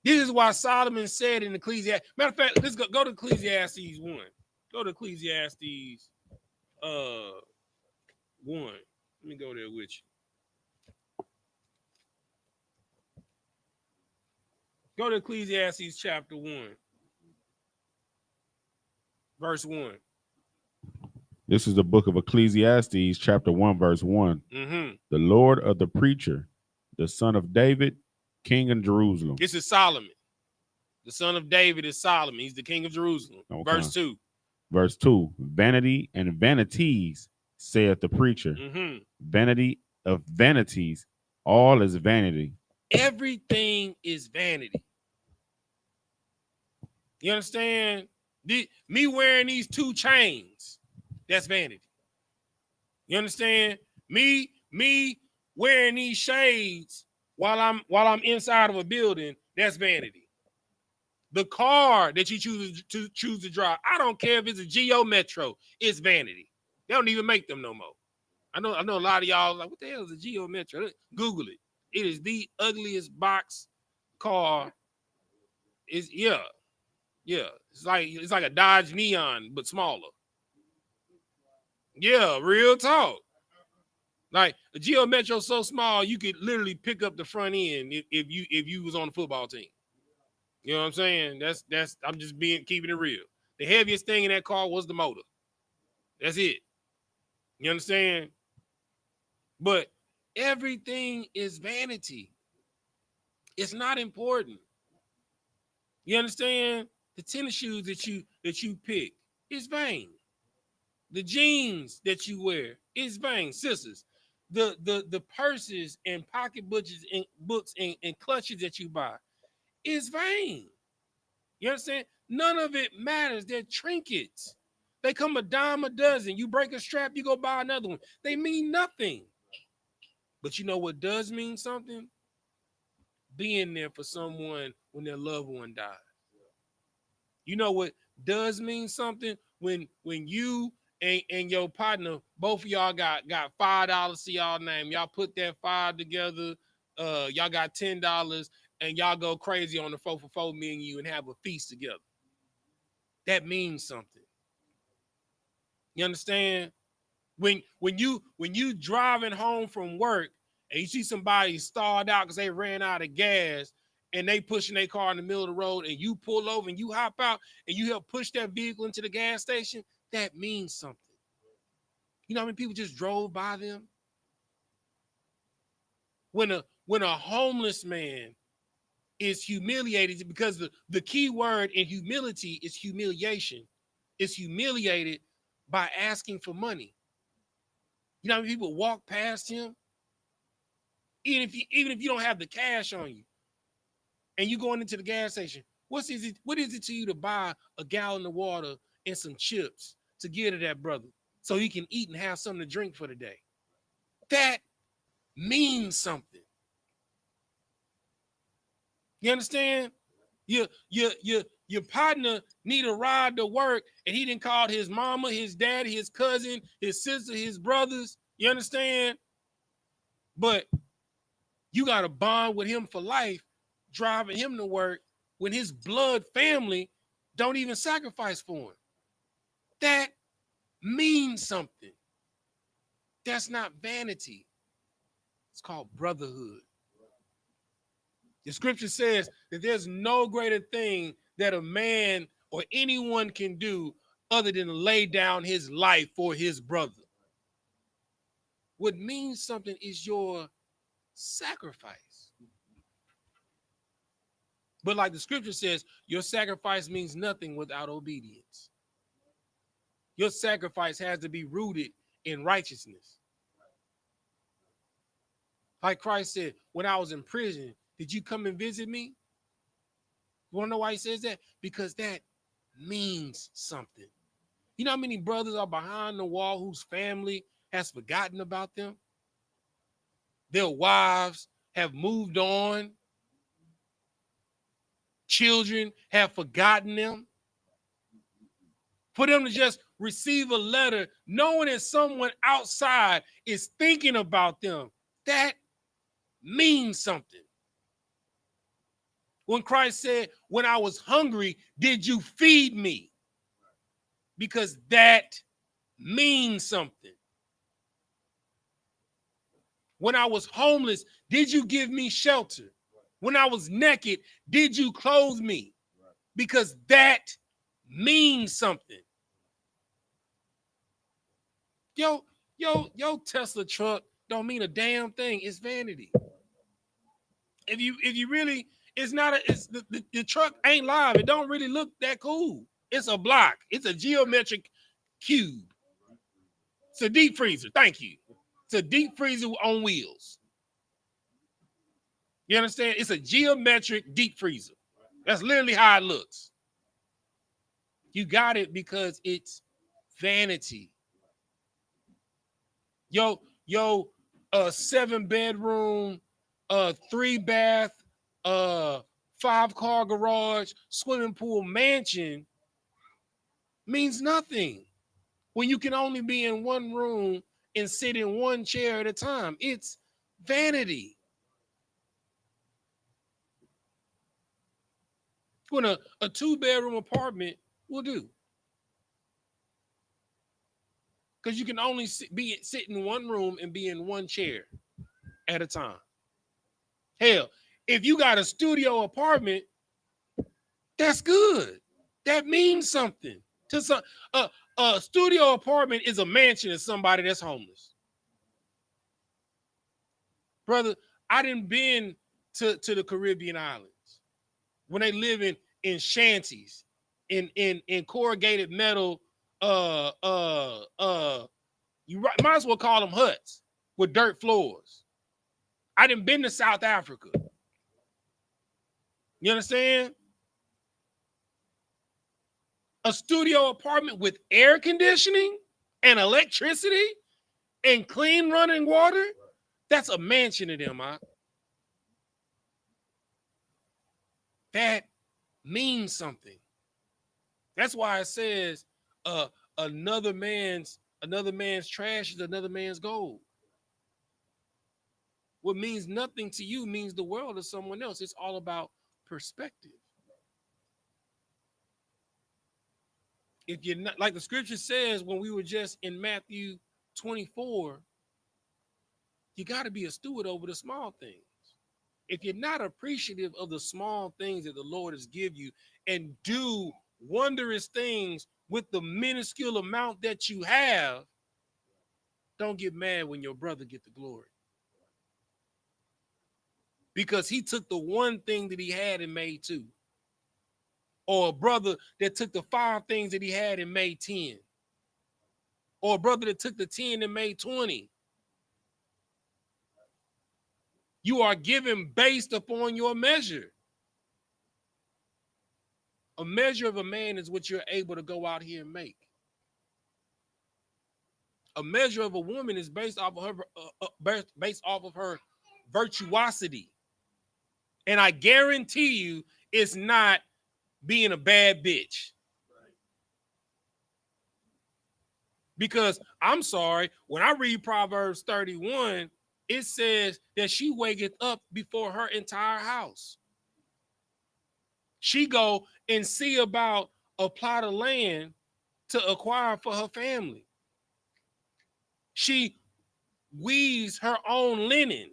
C: This is why Solomon said in Ecclesiastes. Matter of fact, let's go to Ecclesiastes 1. Go to Ecclesiastes 1. Let me go there with you. Go to Ecclesiastes chapter 1. Verse 1.
E: This is the book of Ecclesiastes, chapter 1, verse 1.
C: Mm-hmm.
E: The Lord of the preacher, the son of David, king in Jerusalem.
C: This is Solomon. The son of David is Solomon. He's the king of Jerusalem.
E: Okay.
C: Verse 2.
E: Verse 2. Vanity and vanities, saith the preacher.
C: Mm-hmm.
E: Vanity of vanities, all is vanity.
C: Everything is vanity. You understand? Me wearing these 2 chains, that's vanity. You understand? Me wearing these shades while I'm inside of a building, that's vanity. The car that you choose to drive, I don't care if it's a Geo Metro, it's vanity. They don't even make them no more. I know a lot of y'all like, what the hell is a Geo Metro? Google it. It is the ugliest box car. It's yeah. It's like a Dodge Neon, but smaller. Yeah, real talk. Like a Geo Metro so small you could literally pick up the front end if you was on the football team. You know what I'm saying? That's I'm just keeping it real. The heaviest thing in that car was the motor. That's it. You understand? But everything is vanity. It's not important. You understand? The tennis shoes that you pick is vain. The jeans that you wear is vain. Sisters, the purses and pocketbooks and books and clutches that you buy is vain. You understand? None of it matters. They're trinkets. They come a dime a dozen. You break a strap, you go buy another one. They mean nothing. But you know what does mean something? Being there for someone when their loved one died. You know what does mean something? When you and your partner, both of y'all got $5 to y'all name. Y'all put that 5 together. Y'all got $10 and y'all go crazy on the 4 for 4, me and you, and have a feast together. That means something. You understand? When you driving home from work and you see somebody stalled out because they ran out of gas and they pushing their car in the middle of the road and you pull over and you hop out and you help push that vehicle into the gas station, that means something. You know how many people just drove by them? When a homeless man is humiliated, because the key word in humility is humiliation. It's humiliated by asking for money. You know how many people walk past him? Even if you don't have the cash on you and you going into the gas station, what is it to you to buy a gallon of water and some chips to give to that brother so he can eat and have something to drink for the day? That means something. You understand? Your partner need a ride to work and he didn't call his mama, his daddy, his cousin, his sister, his brothers. You understand? But you got to bond with him for life, driving him to work when his blood family don't even sacrifice for him. That means something. That's not vanity. It's called brotherhood. The scripture says that there's no greater thing that a man or anyone can do other than lay down his life for his brother. What means something is your sacrifice. But like the scripture says, your sacrifice means nothing without obedience. Your sacrifice has to be rooted in righteousness. Like Christ said, when I was in prison, did you come and visit me? You want to know why he says that? Because that means something. You know how many brothers are behind the wall whose family has forgotten about them? Their wives have moved on. Children have forgotten them. For them to just receive a letter knowing that someone outside is thinking about them, that means something. When Christ said, when I was hungry, did you feed me? Because that means something. When I was homeless, did you give me shelter? When I was naked, did you clothe me? Because that means something. Yo, Tesla truck don't mean a damn thing. It's vanity. If you really, it's not a, it's the truck ain't live. It don't really look that cool. It's a block. It's a geometric cube. It's a deep freezer. Thank you. It's a deep freezer on wheels. You understand? It's a geometric deep freezer. That's literally how it looks. You got it because it's vanity. Yo, 7-bedroom, 3-bath, 5-car garage, swimming pool mansion means nothing when you can only be in one room and sit in one chair at a time. It's vanity. When a 2-bedroom apartment will do. Because you can only sit in one room and be in one chair at a time. Hell, if you got a studio apartment, that's good. That means something. To some, a studio apartment is a mansion to somebody that's homeless. Brother, I done been to the Caribbean islands when they live in shanties, in corrugated metal, you might as well call them huts with dirt floors. I done been to South Africa. You understand? A studio apartment with air conditioning and electricity and clean running water, that's a mansion to them, huh? That means something. That's why it says another man's trash is another man's gold. What means nothing to you means the world to someone else. It's all about perspective. If you're not, like the scripture says when we were just in Matthew 24, you got to be a steward over the small things. If you're not appreciative of the small things that the Lord has given you and do wondrous things with the minuscule amount that you have, don't get mad when your brother get the glory. Because he took the one thing that he had and made 2. Or a brother that took the 5 things that he had and made 10. Or a brother that took the 10 and made 20. You are given based upon your measure. A measure of a man is what you're able to go out here and make. A measure of a woman is based off of her virtuosity. And I guarantee you it's not being a bad bitch. Because I'm sorry, when I read Proverbs 31, it says that she waketh up before her entire house. She go and see about a plot of land to acquire for her family. She weaves her own linen.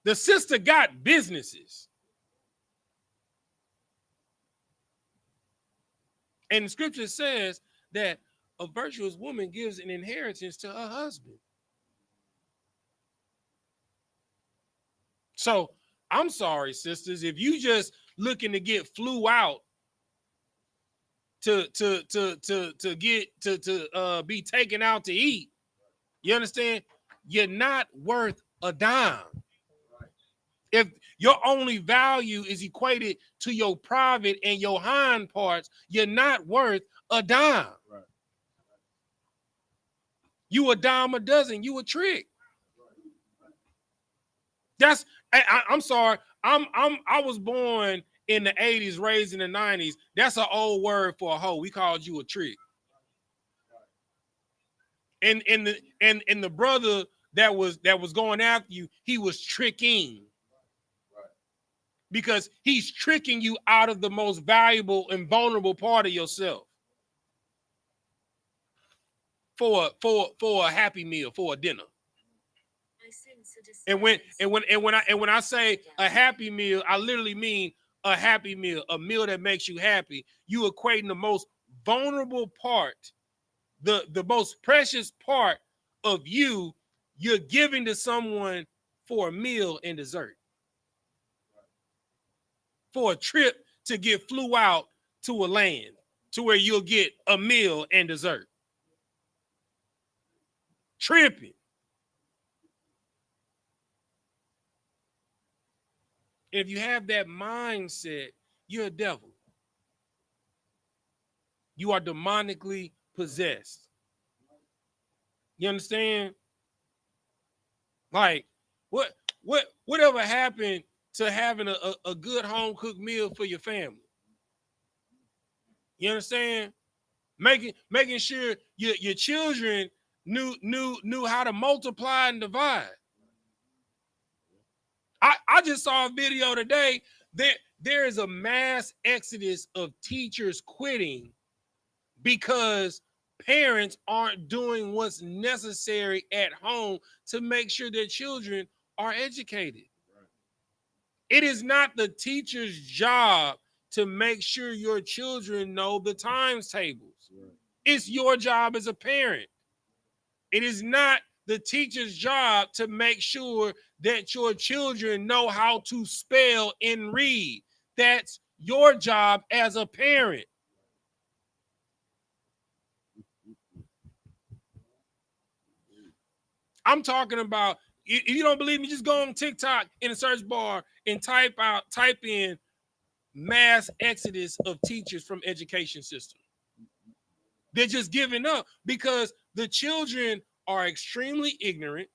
C: The sister got businesses. And the scripture says that a virtuous woman gives an inheritance to her husband. So I'm sorry, sisters, if you just looking to get flew out to be taken out to eat, you understand? you're not worth a dime. If your only value is equated to your private and your hind parts, you're not worth a dime.
D: Right.
C: You a dime a dozen, you a trick. That's I'm sorry. I was born in the 80s, raised in the 90s. That's an old word for a hoe. We called you a trick. And the brother that was going after you, he was tricking. Because he's tricking you out of the most valuable and vulnerable part of yourself for a happy meal, for a dinner. And when I say a happy meal, I literally mean a happy meal, a meal that makes you happy. You equating the most vulnerable part, the most precious part of you, you're giving to someone for a meal and dessert. For a trip to get flew out to a land to where you'll get a meal and dessert. Tripping. If you have that mindset, you're a devil. You are demonically possessed. You understand? Like, whatever happened to having a good home cooked meal for your family? You understand? Making sure your children knew how to multiply and divide. I just saw a video today that there is a mass exodus of teachers quitting because parents aren't doing what's necessary at home to make sure their children are educated. It is not the teacher's job to make sure your children know the times tables. It's your job as a parent. It is not the teacher's job to make sure that your children know how to spell and read. That's your job as a parent. I'm talking about, if you don't believe me, just go on TikTok in the search bar and type in mass exodus of teachers from education system. They're just giving up because the children are extremely ignorant.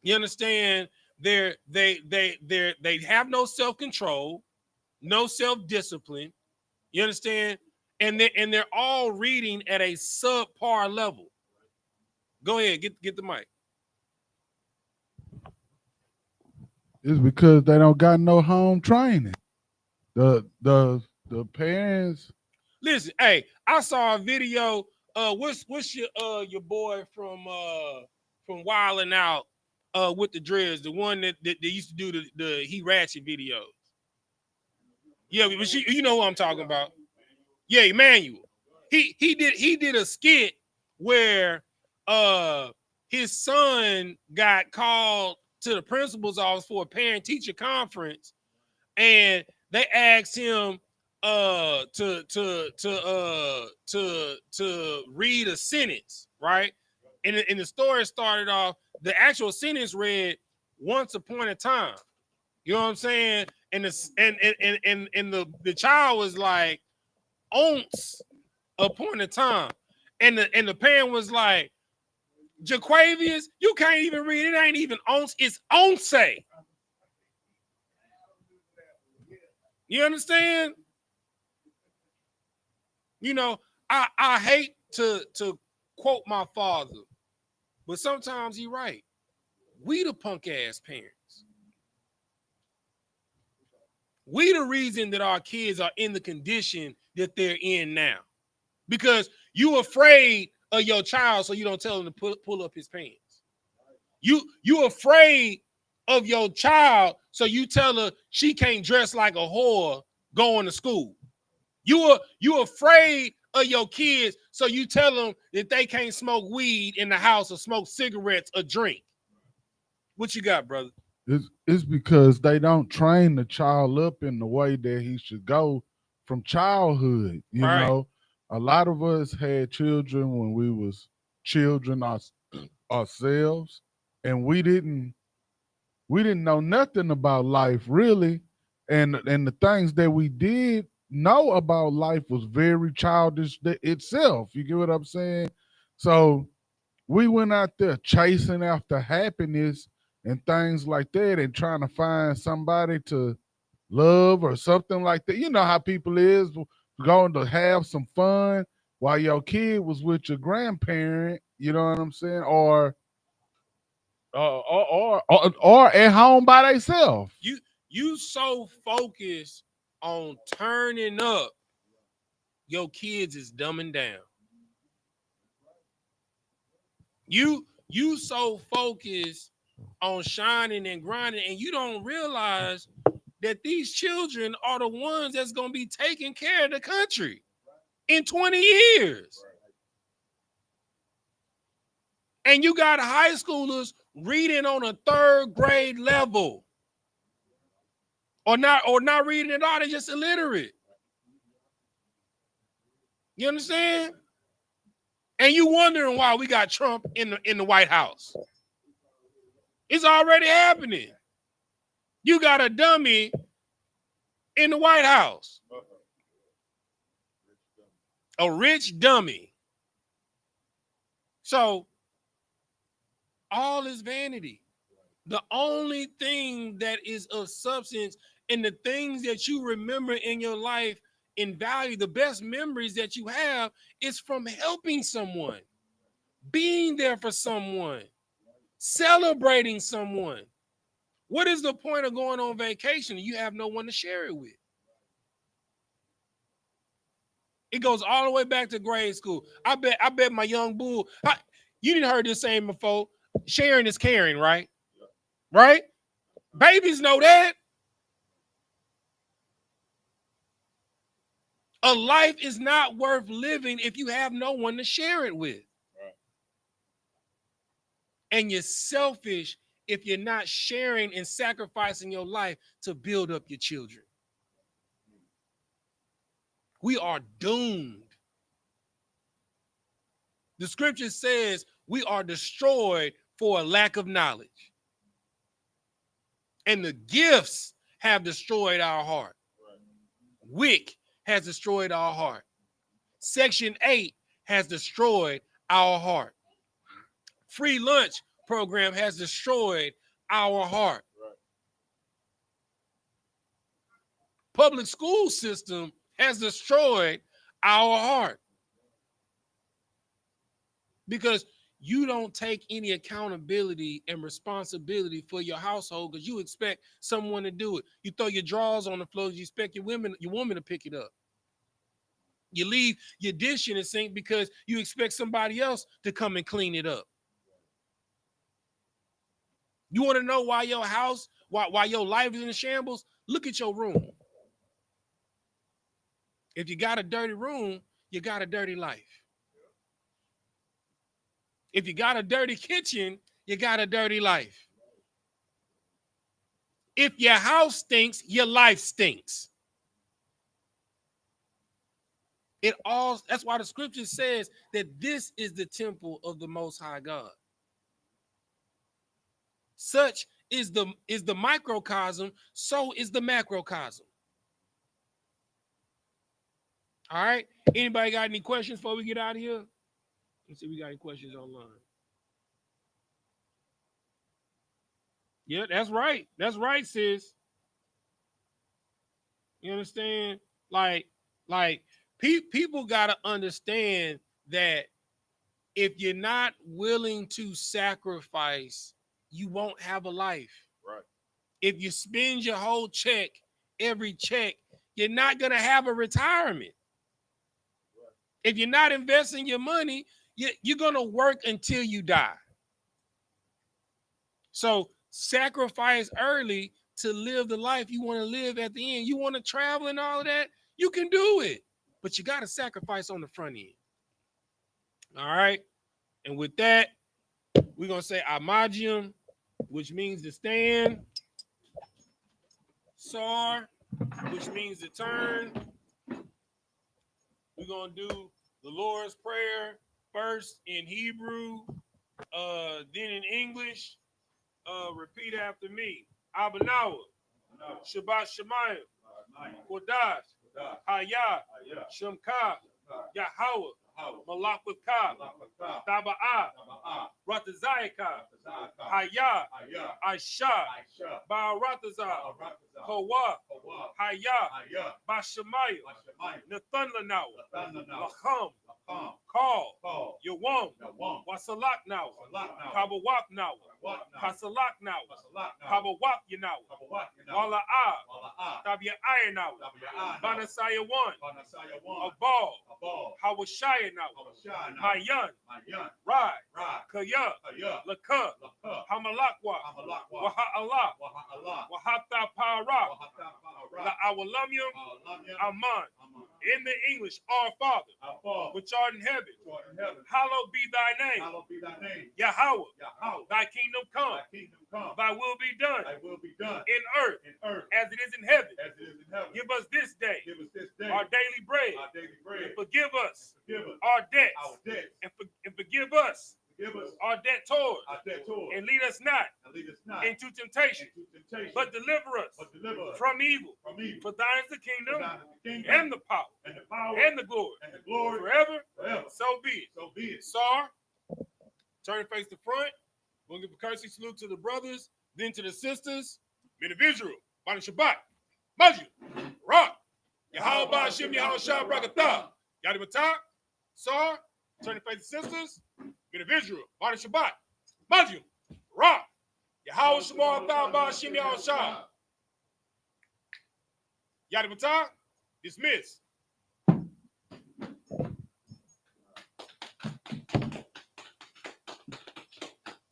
C: You understand? They have no self-control, no self-discipline. You understand? And they're all reading at a subpar level. Go ahead, get the mic.
D: It's because they don't got no home training. The parents.
C: Listen, hey, I saw a video. What's your boy from Wildin' Out with the dreads, the one that used to do the He Ratchet videos. Yeah, but you know who I'm talking about. Yeah, Emmanuel. He did a skit where his son got called to the principal's office for a parent-teacher conference, and they asked him to read a sentence, right? And the story started off, the actual sentence read, "Once upon a time." You know what I'm saying? And the child was like, "Once upon a time." And the parent was like, "Jaquavius, you can't even read it. Ain't even once, it's once." You understand? You know, I hate to quote my father, but sometimes he's right. We the punk ass parents. We the reason that our kids are in the condition that they're in now. Because you afraid of your child, so you don't tell him to pull up his pants. You afraid of your child, so you tell her she can't dress like a whore going to school. You afraid of your kids, so you tell them that they can't smoke weed in the house or smoke cigarettes or drink. What you got, brother?
D: It's because they don't train the child up in the way that he should go from childhood. You
C: Right.
D: know, a lot of us had children when we was children ourselves, and we didn't know nothing about life really, and the things that we did know about life was very childish itself. You get what I'm saying? So we went out there chasing after happiness and things like that, and trying to find somebody to love or something like that. You know how people is going to have some fun while your kid was with your grandparent. You know what I'm saying? Or at home by themselves.
C: You so focused on turning up, your kids is dumbing down. You so focused on shining and grinding, and you don't realize that these children are the ones that's gonna be taking care of the country in 20 years. And you got high schoolers reading on a 3rd grade level. Or not reading at all, they're just illiterate. You understand? And you wondering why we got Trump in the White House. It's already happening. You got a dummy in the White House. A rich dummy. So all is vanity. The only thing that is of substance and the things that you remember in your life in value, the best memories that you have is from helping someone, being there for someone, celebrating someone. What is the point of going on vacation? You have no one to share it with. It goes all the way back to grade school. I bet my young bull, you didn't heard this saying before, sharing is caring, right? Right? Babies know that. A life is not worth living if you have no one to share it with. Right. And you're selfish if you're not sharing and sacrificing your life to build up your children. We are doomed. The scripture says we are destroyed for a lack of knowledge. And the gifts have destroyed our heart. WIC has destroyed our heart. Section 8 has destroyed our heart. Free lunch program has destroyed our heart. Public school system has destroyed our heart. Because you don't take any accountability and responsibility for your household because you expect someone to do it. You throw your drawers on the floor, you expect your woman to pick it up. You leave your dish in the sink because you expect somebody else to come and clean it up. You want to know why your house, why your life is in shambles? Look at your room. If you got a dirty room, you got a dirty life. If you got a dirty kitchen, you got a dirty life. If your house stinks, your life stinks. That's why the scripture says that this is the temple of the Most High God. Such is the microcosm, so is the macrocosm. All right. Anybody got any questions before we get out of here? Let's see if we got any questions online. Yeah, that's right. That's right, sis. You understand? Like people got to understand that if you're not willing to sacrifice, you won't have a life. Right. If you spend your whole check, every check, you're not going to have a retirement. Right. If you're not investing your money, you're going to work until you die. So sacrifice early to live the life you want to live at the end. You want to travel and all of that, you can do it. But you got to sacrifice on the front end. All right. And with that, we're going to say Amagium, which means to stand. Sar, which means to turn. We're going to do the Lord's Prayer first in Hebrew, Then in English, repeat after me. Abanawa, Shabbat Shemayim, Kodash, Hayah, Shemka, Yahweh, Malakaka, Taba'a, Ratazayaka, Hayah, Aisha, Ba'aratazah, Kawa, Hayah, Bashamayim, Nathunlanawa, Lacham, Call, Yawam, Wasalak now, Kabawak now, Kasalak now, Kabawak you now, Wala Tabia Iron now, Banasaya one, Abal, Hawashaya now, Mayan, Rai, Kaya, Laka, Hamalakwa, Waha Allah, Wahata Para, La Awalamium, Aman. In the English, our Father, which art in heaven, hallowed be thy name. Yahweh, thy kingdom come, thy will be done in earth as it is in heaven. Give us this day our daily bread, and forgive us our debts, and forgive us our debtors, and lead us not into temptation, but deliver us from evil. For thine is the kingdom, and the power, and the glory, forever. So be it. Sar, turn face to front. We'll give a courtesy salute to the brothers, then to the sisters. Men of Israel, Bani Shabbat, Maju, Rock, Yahweh Ba'ashim, Yahweh Shah Brakatah, Yadi Matah, Sar, turn face to sisters. Men of Israel, Bani Shabbat, Maju, Rock, Yahweh Shemar Thah Ba'ashim, Yahweh Shah. Yadi Matah, dismiss.